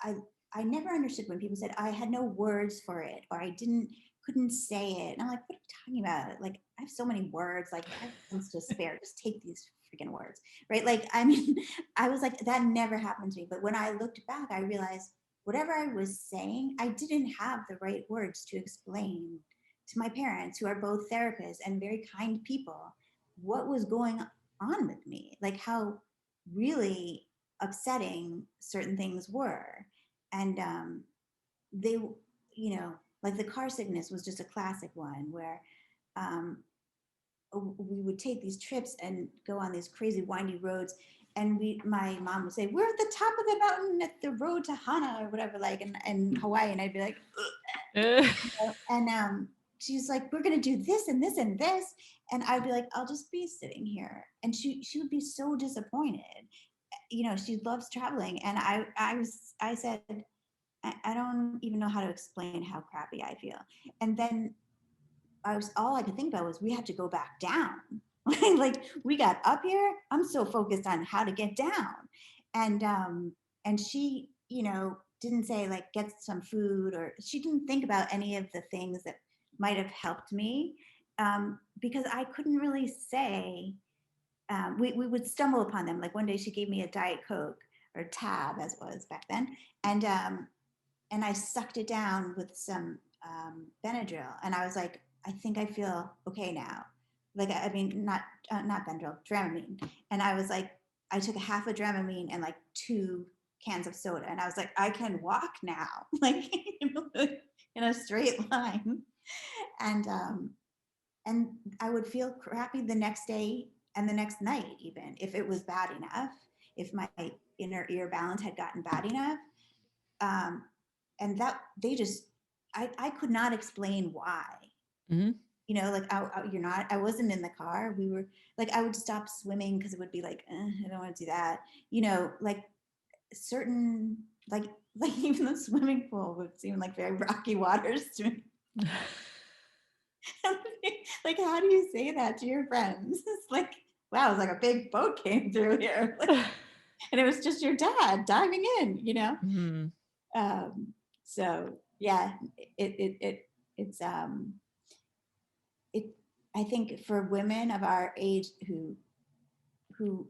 I I never understood when people said I had no words for it or I couldn't say it. And I'm like, what are you talking about? Like, I have so many words, like I have things to spare. Just take these freaking words. Right. Like, I mean, I was like, that never happened to me. But when I looked back, I realized whatever I was saying, I didn't have the right words to explain to my parents, who are both therapists and very kind people, what was going on with me, like how really upsetting certain things were. And they, like the car sickness was just a classic one where um, we would take these trips and go on these crazy windy roads. And my mom would say, "We're at the top of the mountain at the road to Hana or whatever, like in Hawaii." And I'd be like, and she's like, "We're gonna do this and this and this," and I'd be like, "I'll just be sitting here," and she would be so disappointed. She loves traveling, and I said, I don't even know how to explain how crappy I feel. And then all I could think about was we had to go back down. Like we got up here, I'm so focused on how to get down. And she, didn't say like get some food, or she didn't think about any of the things that might have helped me, because I couldn't really say. We would stumble upon them. Like one day she gave me a Diet Coke, or Tab as it was back then, and I sucked it down with some Benadryl, and I was like, I think I feel okay now. like, I mean, not Benadryl, Dramamine. And I was like, I took a half a Dramamine and like 2 cans of soda. And I was like, I can walk now, like, in a straight line. And I would feel crappy the next day and the next night, even if it was bad enough, if my inner ear balance had gotten bad enough. Um, and that they just, I could not explain why. Mm-hmm. You know, like I wasn't in the car. We were like, I would stop swimming because it would be like, I don't want to do that. You know, like certain, like even the swimming pool would seem like very rocky waters to me. Like, how do you say that to your friends? It's like, wow, it's like a big boat came through here. Like, and it was just your dad diving in, you know? Mm-hmm. So yeah, it's it I think for women of our age who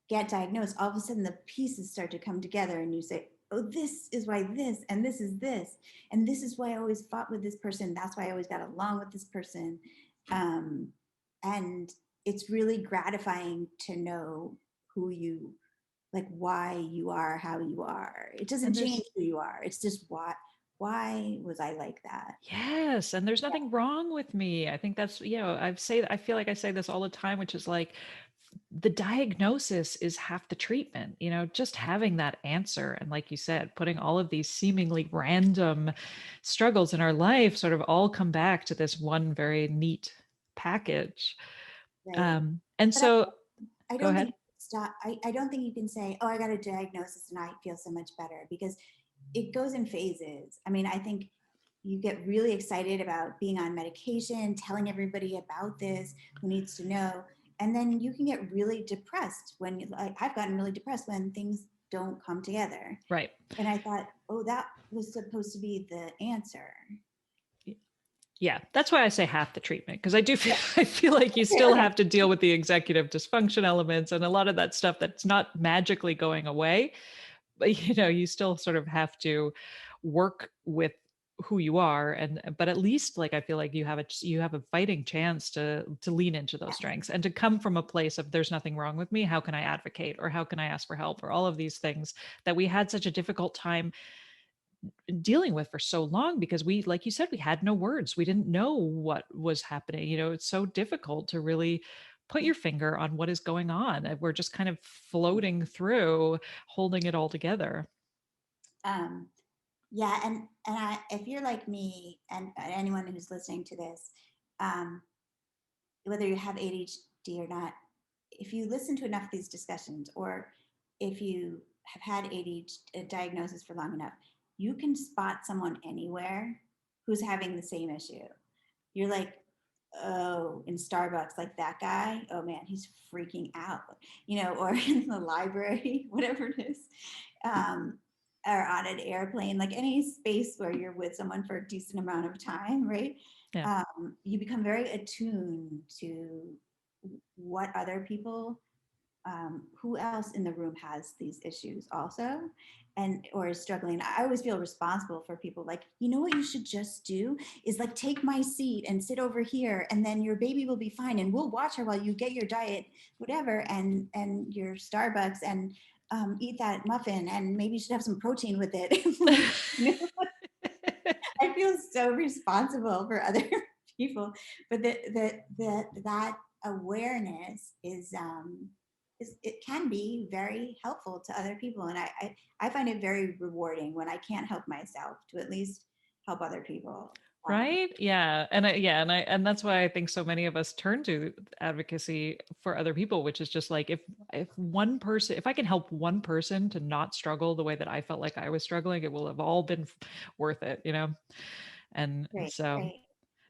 get diagnosed, all of a sudden the pieces start to come together and you say, oh, this is why this, and this is this, and this is why I always fought with this person. That's why I always got along with this person. And it's really gratifying to know who you, like, why you are how you are. It doesn't And change there's who you are. It's just why was I like that? Yes, and there's nothing wrong with me. I think that's, I feel like I say this all the time, which is like the diagnosis is half the treatment, just having that answer. And like you said, putting all of these seemingly random struggles in our life sort of all come back to this one very neat package. Right. And But so I go don't think ahead. I don't think you can say, oh, I got a diagnosis and I feel so much better, because it goes in phases. I mean, I think you get really excited about being on medication, telling everybody about this who needs to know. And then you can get really depressed when, like, I've gotten really depressed when things don't come together. Right. And I thought, oh, that was supposed to be the answer. Yeah, that's why I say half the treatment, because I do feel I feel like you Okay, still okay. have to deal with the executive dysfunction elements and a lot of that stuff that's not magically going away. But you still sort of have to work with who you are, but at least, like, I feel like you have a fighting chance to lean into those strengths and to come from a place of there's nothing wrong with me. How can I advocate, or how can I ask for help, or all of these things that we had such a difficult time dealing with for so long, because we, like you said, we had no words. We didn't know what was happening. It's so difficult to really put your finger on what is going on. We're just kind of floating through, holding it all together. Um, yeah, and if you're like me and anyone who's listening to this, um, whether you have ADHD or not, if you listen to enough of these discussions, or if you have had ADHD diagnosis for long enough, you can spot someone anywhere who's having the same issue. You're like, oh, in Starbucks, like that guy, oh man, he's freaking out, or in the library, whatever it is, um, or on an airplane, like any space where you're with someone for a decent amount of time, right? Yeah. You become very attuned to what other people, who else in the room has these issues also, and or is struggling. I always feel responsible for people, like, what you should just do is like take my seat and sit over here, and then your baby will be fine, and we'll watch her while you get your diet, whatever, and your Starbucks, and eat that muffin, and maybe you should have some protein with it. I feel so responsible for other people, but that awareness is it can be very helpful to other people, and I find it very rewarding when I can't help myself to at least help other people. Right? Yeah. And that's why I think so many of us turn to advocacy for other people, which is just like, if I can help one person to not struggle the way that I felt like I was struggling, it will have all been worth it. And Great, so great.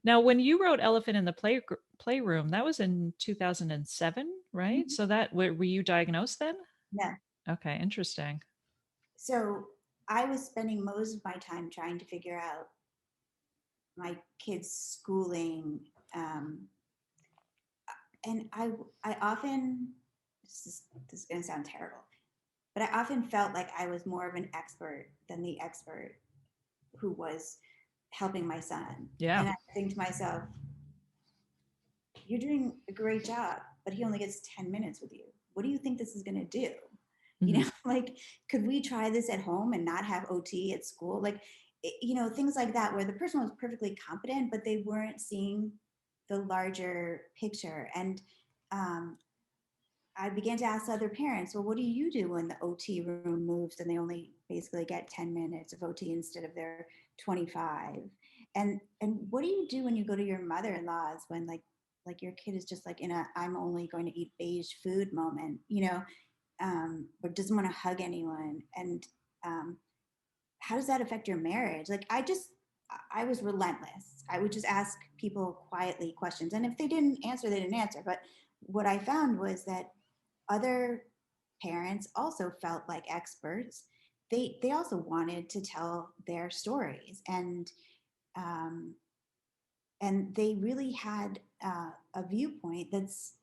now, when you wrote Elephant in the Playroom, that was in 2007, right? Mhm. So that were you diagnosed then? Yeah. Okay, interesting. So I was spending most of my time trying to figure out my kids' schooling, um, and I often, this is going to sound terrible, but I often felt like I was more of an expert than the expert who was helping my son. Yeah. And I think to myself, you're doing a great job, but he only gets 10 minutes with you. What do you think this is going to do? You know, like, could we try this at home and not have OT at school? Like, you know, things like that, where the person was perfectly competent, but they weren't seeing the larger picture. And I began to ask other parents, well, what do you do when the OT room moves and they only basically get 10 minutes of OT instead of their 25? And what do you do when you go to your mother-in-law's when like your kid is just like in a I'm only going to eat beige food moment, you know, or doesn't want to hug anyone? And how does that affect your marriage? Like, I was relentless. I would just ask people quietly questions. And if they didn't answer, they didn't answer. But what I found was that other parents also felt like experts. They also wanted to tell their stories, um, and they really had a viewpoint that's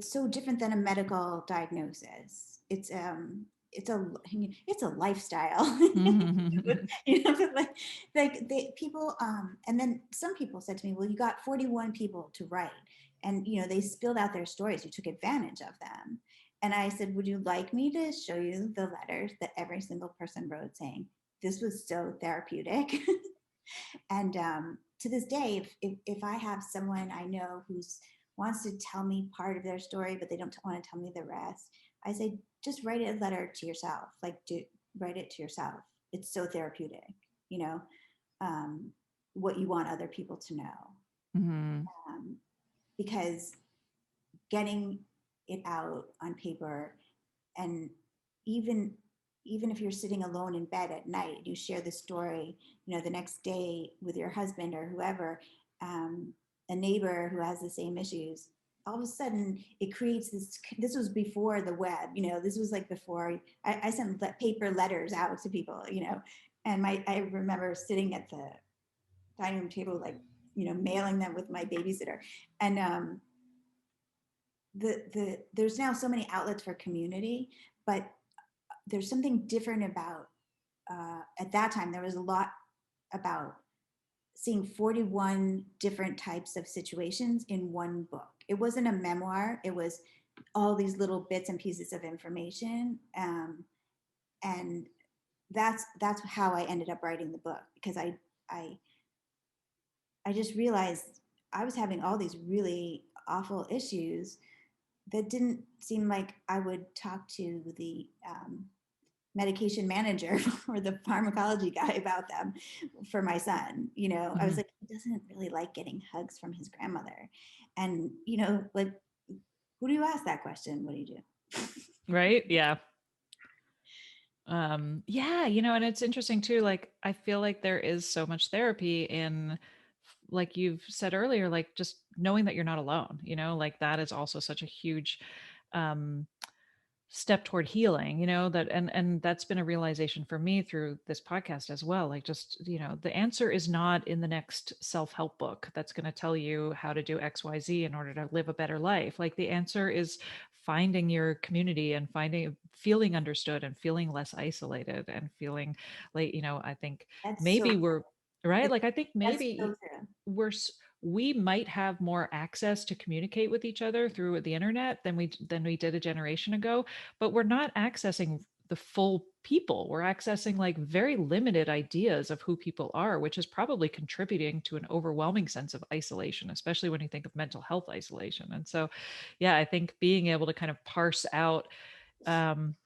so different than a medical diagnosis. It's a lifestyle. You know, like they people and then some people said to me, well, you got 41 people to write, and you know, they spilled out their stories, you took advantage of them. And I said, would you like me to show you the letters that every single person wrote saying this was so therapeutic? And to this day, if I have someone I know who's wants to tell me part of their story, but they don't want to tell me the rest, I say, just write a letter to yourself. Like, write it to yourself. It's so therapeutic, you know, what you want other people to know. Um, because getting it out on paper, and even even if you're sitting alone in bed at night, you share the story, you know, the next day with your husband or whoever, a neighbor who has the same issues, all of a sudden it creates this was before the web, you know, this was like before I sent paper letters out to people, you know. And I remember sitting at the dining room table, like, you know, mailing them with my babysitter. And there's now so many outlets for community, but there's something different about at that time there was a lot about seeing 41 different types of situations in one book. It wasn't a memoir, it was all these little bits and pieces of information. And that's how I ended up writing the book, because I I just realized I was having all these really awful issues that didn't seem like I would talk to the medication manager or the pharmacology guy about them for my son. You know, I was like, he doesn't really like getting hugs from his grandmother. And, you know, like, who do you ask that question? What do you do? Right? Yeah. Yeah, you know, and it's interesting too, like I feel like there is so much therapy in, like you've said earlier, like just knowing that you're not alone, you know, like that is also such a huge um step toward healing, you know, that and that's been a realization for me through this podcast as well. Like, just, you know, the answer is not in the next self-help book that's going to tell you how to do XYZ in order to live a better life. Like, the answer is finding your community and feeling understood and feeling less isolated and feeling like, you know, I think That's so maybe we're right. it's, Like, I think that's maybe so true. we're we might have more access to communicate with each other through the internet than we did a generation ago, but we're not accessing the full people. We're accessing like very limited ideas of who people are, which is probably contributing to an overwhelming sense of isolation, especially when you think of mental health isolation. And so, yeah, I think being able to kind of parse out um,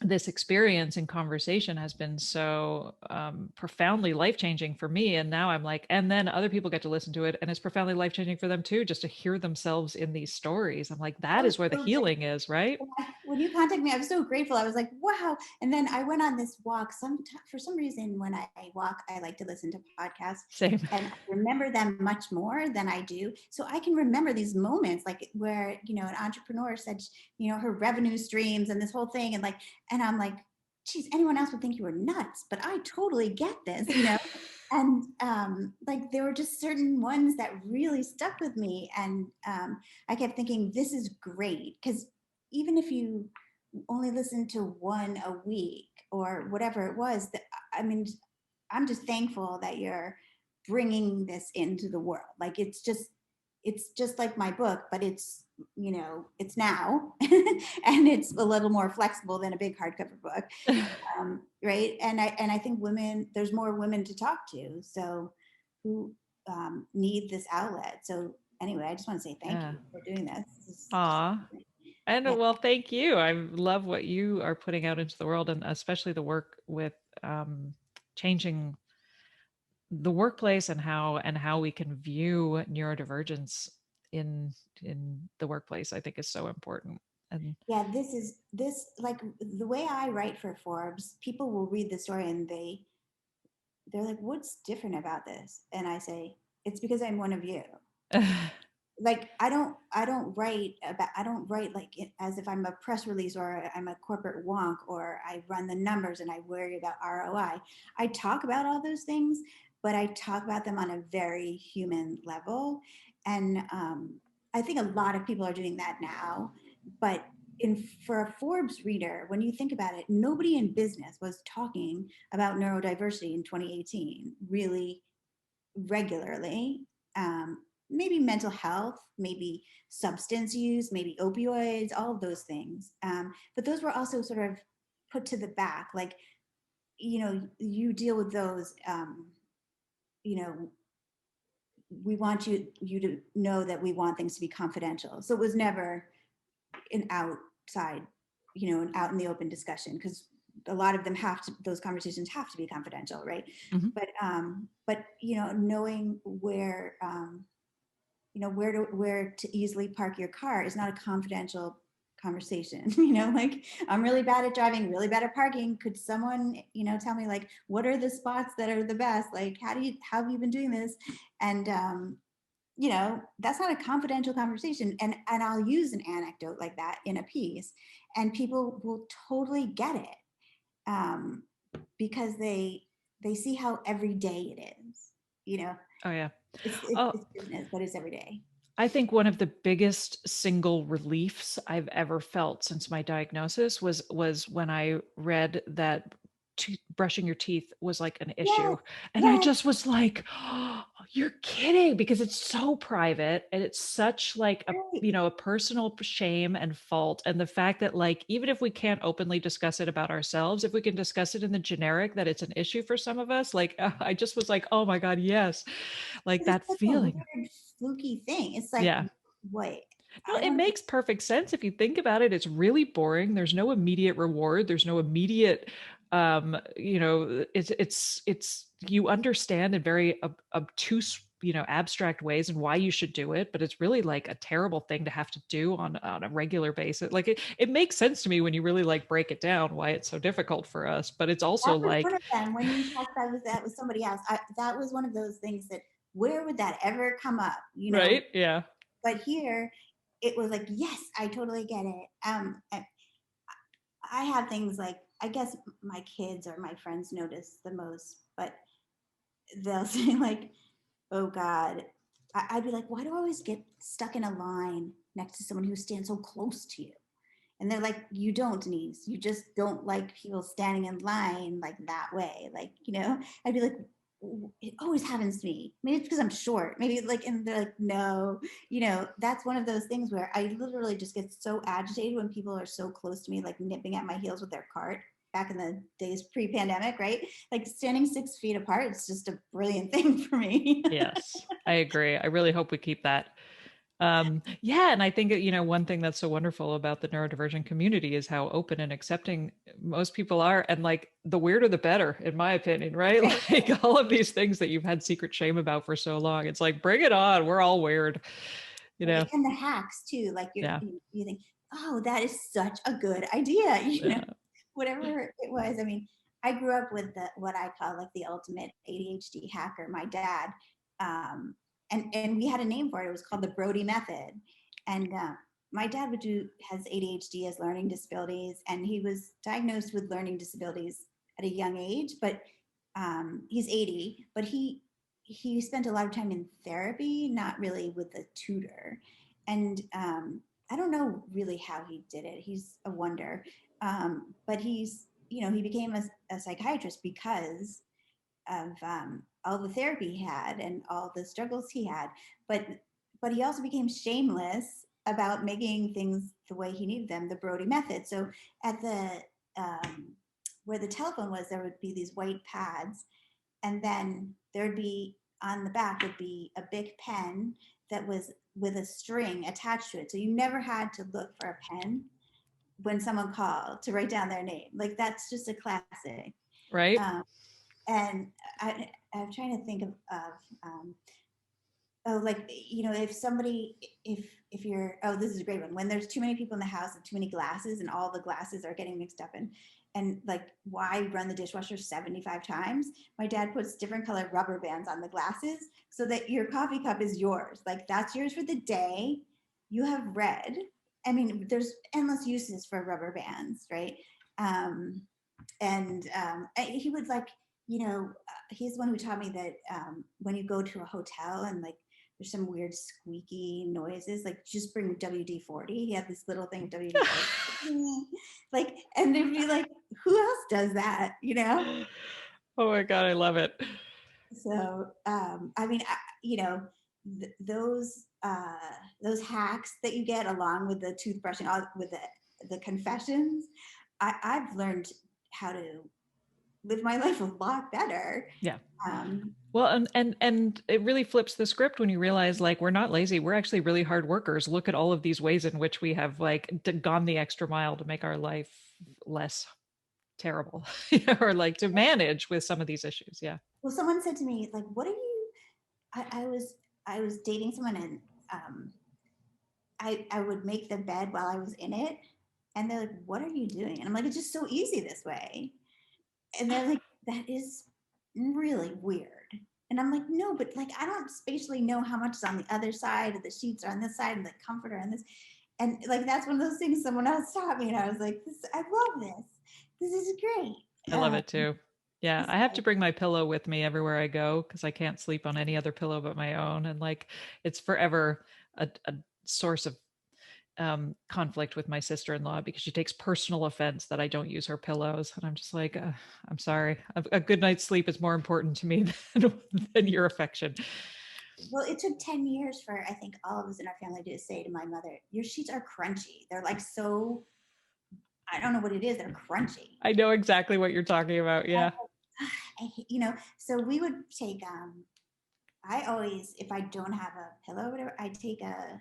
this experience in conversation has been so profoundly life changing for me. And now I'm like, and then other people get to listen to it, and it's profoundly life changing for them too, just to hear themselves in these stories. I'm like, I that was is where the so grateful. healing is, right? When you contacted me, I was so grateful. I was like, wow. And then I went on this walk. For some reason, when I walk, I like to listen to podcasts, Same. and I remember them much more than I do. So I can remember these moments, like where, you know, an entrepreneur said, you know, her revenue streams and this whole thing. And I'm like, geez, anyone else would think you were nuts, but I totally get this, you know? And like, there were just certain ones that really stuck with me. And I kept thinking, this is great. Because even if you only listen to one a week or whatever it was, I mean, I'm just thankful that you're bringing this into the world. Like, it's just, it's just like my book, but it's, it's now, and it's a little more flexible than a big hardcover book. Right. And I think there's more women to talk to. So who need this outlet. So anyway, I just want to say thank Yeah. you for doing this. This is just, Aw. And yeah. well, thank you. I love what you are putting out into the world, and especially the work with changing the workplace and how we can view neurodivergence in the workplace. I think is so important. And Yeah, this like the way I write for Forbes, people will read the story and they're like, what's different about this? And I say, it's because I'm one of you. Like I don't write like as if I'm a press release or I'm a corporate wonk or I run the numbers and I worry about ROI. I talk about all those things, but I talk about them on a very human level. And I think a lot of people are doing that now. But for a Forbes reader, when you think about it, nobody in business was talking about neurodiversity in 2018 really regularly. Maybe mental health, maybe substance use, maybe opioids, all of those things. But those were also sort of put to the back. Like, you deal with those, you know, we want you to know that we want things to be confidential. So it was never an outside, an out in the open discussion, because a lot of them those conversations have to be confidential, right? Mhm. But knowing where to easily park your car is not a confidential conversation. Like, I'm really bad at driving, really bad at parking. Could someone, tell me, like, what are the spots that are the best? Like, how have you been doing this? And that's not a confidential conversation. And I'll use an anecdote like that in a piece, and people will totally get it, um, because they see how everyday it is. Oh yeah. It's Oh, business, but it's every day. I think one of the biggest single reliefs I've ever felt since my diagnosis was when I read that brushing your teeth was like an issue. Yes, And I yes, just was like, oh, you're kidding, because it's so private and it's such like right. a personal shame and fault. And the fact that, like, even if we can't openly discuss it about ourselves, if we can discuss it in the generic that it's an issue for some of us, like, I just was like, oh my God, yes. Like It's that such a feeling. weird, fluky thing. It's like, Yeah. wait, No, I it want to. makes perfect sense if you think about it. It's really boring. There's no immediate reward. There's no immediate it's you understand in very obtuse, abstract ways and why you should do it, but it's really like a terrible thing to have to do on a regular basis. Like it makes sense to me when you really like break it down why it's so difficult for us, but it's also That was one like, of them. When you talked about that with somebody else, that was one of those things that, where would that ever come up? right? Yeah. But here, it was like, yes, I totally get it. I have things like, I guess my kids or my friends notice the most, but they'll say, like, oh God, I'd be like, why do I always get stuck in a line next to someone who stands so close to you? And they're like, you don't, Denise. You just don't like people standing in line like that way. Like, I'd be like, it always happens to me. Maybe it's because I'm short. Maybe, like, and they're like, no, that's one of those things where I literally just get so agitated when people are so close to me, like nipping at my heels with their cart back in the days pre-pandemic, right? Like, standing 6 feet apart, it's just a brilliant thing for me. Yes, I agree. I really hope we keep that. Yeah, and I think one thing that's so wonderful about the neurodivergent community is how open and accepting most people are, and like the weirder the better, in my opinion, right? Right. Like all of these things that you've had secret shame about for so long, it's like, bring it on. We're all weird, you know? Right. And the hacks too, like, Yeah. you think, oh, that is such a good idea. Yeah. Whatever it was. I mean, I grew up with what I call, like, the ultimate ADHD hacker, my dad. And we had a name for it. It was called the Brodey method. And my dad has ADHD, as learning disabilities, and he was diagnosed with learning disabilities at a young age, but he's 80, but he spent a lot of time in therapy, not really with a tutor. And I don't know really how he did it. He's a wonder. But he became a psychiatrist because of all the therapy he had and all the struggles he had. But but he also became shameless about making things the way he needed them, the Brodey method. So at the where the telephone was, there would be these white pads, and then there'd be on the back would be a big pen that was with a string attached to it. So you never had to look for a pen when someone called to write down their name. Like that's just a classic. Right. Um, and I'm trying to think of oh, like, if somebody, if you're, oh, this is a great one, when there's too many people in the house and too many glasses and all the glasses are getting mixed up, and like, why run the dishwasher 75 times? My dad puts different colored rubber bands on the glasses so that your coffee cup is yours, like that's yours for the day. You have red. I mean, there's endless uses for rubber bands, right? um and he would like, he's the one who taught me that when you go to a hotel and like there's some weird squeaky noises, like just bring WD-40. He had this little thing of WD-40. Like, and they'd be like, who else does that, Oh my God, I love it. So I mean, those hacks that you get along with the toothbrushing, with the confessions, I've learned how to live my life a lot better. Yeah. Um, Well, and it really flips the script when you realize like we're not lazy. We're actually really hard workers. Look at all of these ways in which we have like gone the extra mile to make our life less terrible, or like to manage with some of these issues. Yeah. well, someone said to me, like, "What are you?" I was dating someone, and I would make the bed while I was in it, and they're like, "What are you doing?" And I'm like, "It's just so easy this way." And they're like, "That is really weird." And I'm like, "No, but like I don't spatially know how much is on the other side, of the sheets are on this side, and the comforter on this." And like that's one of those things someone else taught me, and I was like, I love this. This is great." I love it too. Yeah, I have to bring my pillow with me everywhere I go because I can't sleep on any other pillow but my own. And like, it's forever a source of conflict with my sister-in-law because she takes personal offense that I don't use her pillows. And I'm just like, I'm sorry. A good night's sleep is more important to me than your affection. Well, it took 10 years for, I think, all of us in our family to say to my mother, "Your sheets are crunchy. They're like so, I don't know what it is. They're crunchy." I know exactly what you're talking about. Yeah. So we would take, I always, if I don't have a pillow or whatever, I take a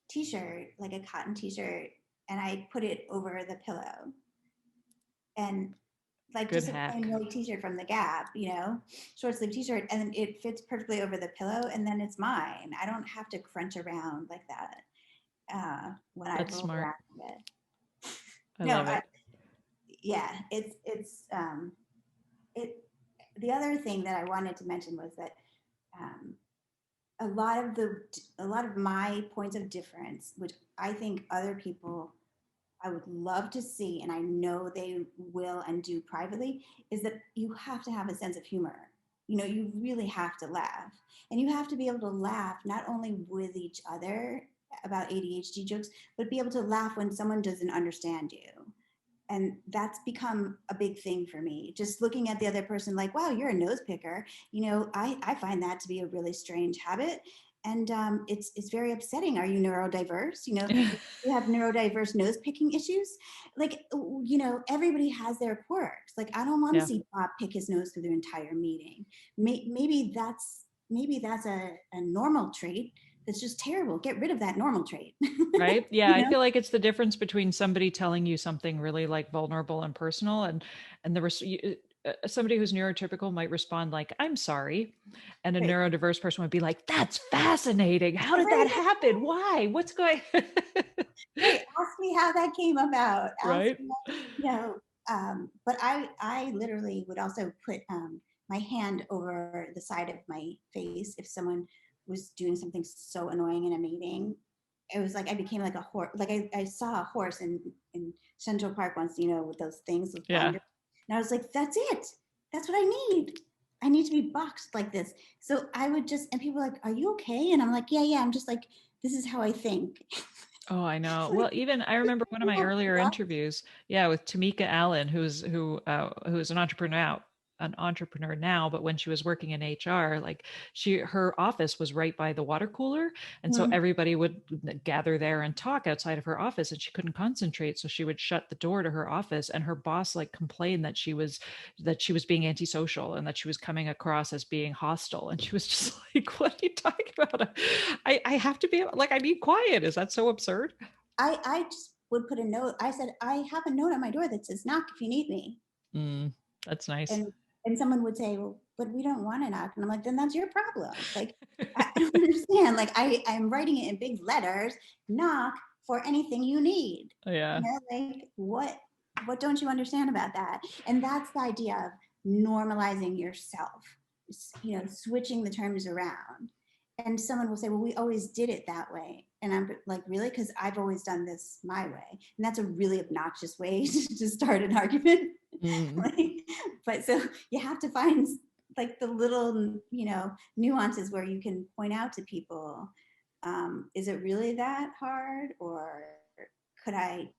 t-shirt, like a cotton t-shirt, and I put it over the pillow. And like Good just a plain hack. white t-shirt from the Gap, short sleeve t-shirt, and it fits perfectly over the pillow, and then it's mine. I don't have to crunch around like that when I That's roll smart. around in bed. I No, love it. yeah, it. The other thing that I wanted to mention was that um, a lot of my points of difference, which I think other people I would love to see, and I know they will and do privately, is that you have to have a sense of humor. You really have to laugh. And you have to be able to laugh not only with each other about ADHD jokes, but be able to laugh when someone doesn't understand you. And that's become a big thing for me. Just looking at the other person like, wow, you're a nose picker. I find that to be a really strange habit. And it's very upsetting. Are you neurodiverse? You have neurodiverse nose picking issues. Like, everybody has their quirks. Like, I don't want to Yeah. see Bob pick his nose through the entire meeting. Maybe that's a normal trait. That's just terrible. Get rid of that normal trait. Right. Yeah. you I know? feel like it's the difference between somebody telling you something really like vulnerable and personal and somebody who's neurotypical might respond like, I'm sorry. And a Right. neurodiverse person would be like, that's fascinating. How did that Right. happen? Why? What's going Right. Ask me how that came about. Ask Right. me, but I literally would also put my hand over the side of my face if someone was doing something so annoying in a meeting. It was like I became like a horse. Like I saw a horse in Central Park once, with those things with Yeah. blinders, and I was like, that's it. That's what I need. I need to be boxed like this. So I would just, and people were like, are you okay? And I'm like, yeah, yeah. I'm just like, this is how I think. Oh, I know. Like, Well, even I remember one of my earlier yeah. interviews, yeah, with Tamika Allen, who's an entrepreneur now. an entrepreneur now, but when she was working in HR, like her office was right by the water cooler. And so Mm. everybody would gather there and talk outside of her office, and she couldn't concentrate. So she would shut the door to her office, and her boss like complained that she was being antisocial and that she was coming across as being hostile. And she was just like, what are you talking about? I have to be like, I need quiet. Is that so absurd? I just would put a note. I said, I have a note on my door that says knock if you need me. That's nice. And someone would say, well, but we don't want to knock. And I'm like, then that's your problem. Like, I don't understand. Like, I'm writing it in big letters, knock for anything you need. Yeah. You know, like what don't you understand about that? And that's the idea of normalizing yourself, you know, switching the terms around. And someone will say, well, we always did it that way. And I'm like, really? Because I've always done this my way. And that's a really obnoxious way to start an argument. Like, but so you have to find like the little, you know, nuances where you can point out to people, is it really that hard? Or could I'm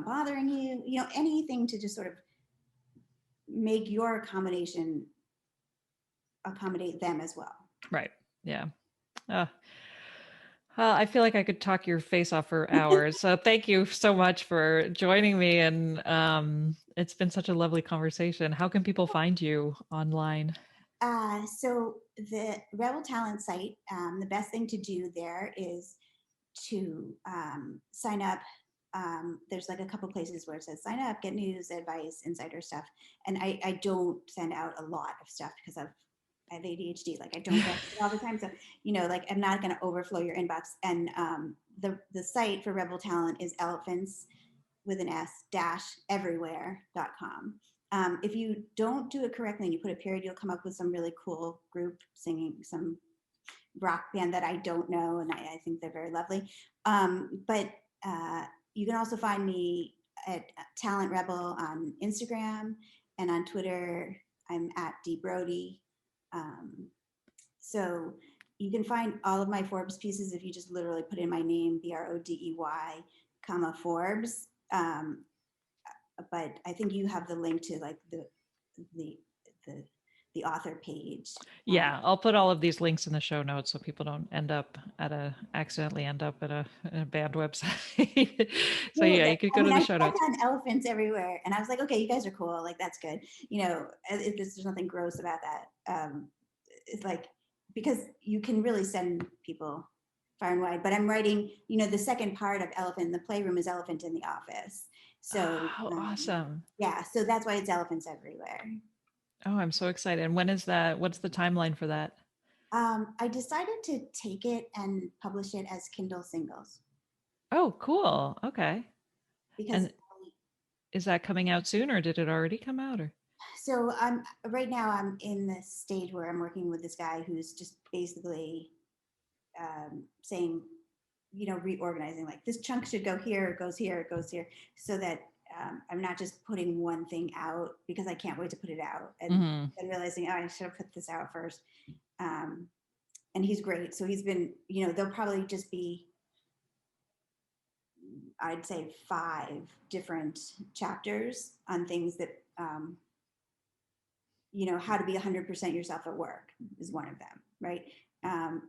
bothering you? You know, anything to just sort of make your accommodation accommodate them as well. Right. Yeah. I feel like I could talk your face off for hours. So thank you so much for joining me. And it's been such a lovely conversation. How can people find you online? So the Rebel Talent site, the best thing to do there is to sign up. There's like a couple places where it says sign up, get news, advice, insider stuff. And I don't send out a lot of stuff because I have ADHD. Like I don't get it all the time. So, you know, like I'm not going to overflow your inbox. And the site for Rebel Talent is elephants with an S dash everywhere.com. If you don't do it correctly and you put a period, you'll come up with some really cool group singing some rock band that I don't know. And I think they're very lovely. But you can also find me at Talent Rebel on Instagram, and on Twitter, I'm at D Brodey. So you can find all of my Forbes pieces if you just literally put in my name, Brodey, comma Forbes. But I think you have the link to like the the author page. Yeah, I'll put all of these links in the show notes so people don't accidentally end up at a banned website. So yeah, you could go to the I show checked notes. on elephants everywhere, and I was like, okay, you guys are cool. Like that's good. You know, there's nothing gross about that. It's like because you can really send people far and wide. But I'm writing, you know, the second part of Elephant in the Playroom is Elephant in the Office. So Oh, awesome. yeah, so that's why it's elephants everywhere. Oh, I'm so excited. And when is that? What's the timeline for that? I decided to take it and publish it as Kindle singles Oh, cool. Okay. because And is that coming out soon, or did it already come out, or? so I'm right now I'm in the stage where I'm working with this guy who's just basically saying, you know, reorganizing like this chunk should go here, it goes here, it goes here, so that I'm not just putting one thing out because I can't wait to put it out and then realizing, oh, I should have put this out first. And he's great. So he's been, you know, there'll probably just be, I'd say 5 different chapters on things that, you know, how to be 100% yourself at work is one of them, right?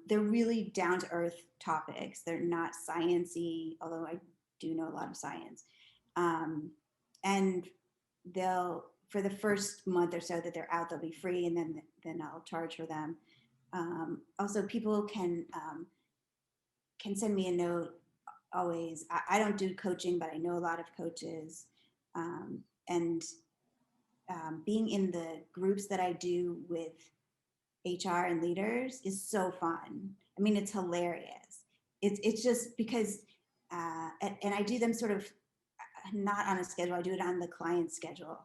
They're really down to earth topics. They're not sciencey, although I do know a lot of science. And they'll, for the first month or so that they're out, they'll be free, and then I'll charge for them. Also, people can send me a note always. I don't do coaching, but I know a lot of coaches. And being in the groups that I do with HR and leaders is so fun. I mean, it's hilarious. It's just because, and I do them sort of not on a schedule. I do it on the client's schedule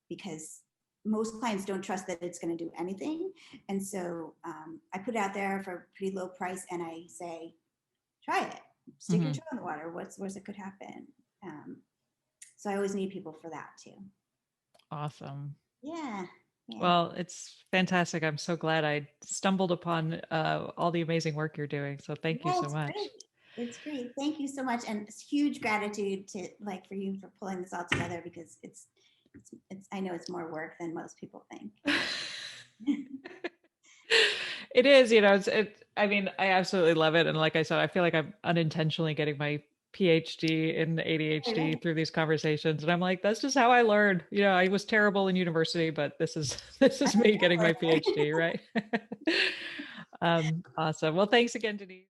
because most clients don't trust that it's going to do anything. And so I put it out there for a pretty low price, and I say, try it, stick your toe in the water. What's it could happen. So I always need people for that too. Awesome. Yeah. Well, it's fantastic. I'm so glad I stumbled upon all the amazing work you're doing. So thank you so much. Great. It's great. Thank you so much. And it's huge gratitude to like for you for pulling this all together because it's I know it's more work than most people think. It is, you know, I mean, I absolutely love it. And like I said, I feel like I'm unintentionally getting my PhD in ADHD through these conversations. And I'm like, that's just how I learned. You know, I was terrible in university, but this is this is me getting my PhD, right? Awesome. Well, thanks again, Denise.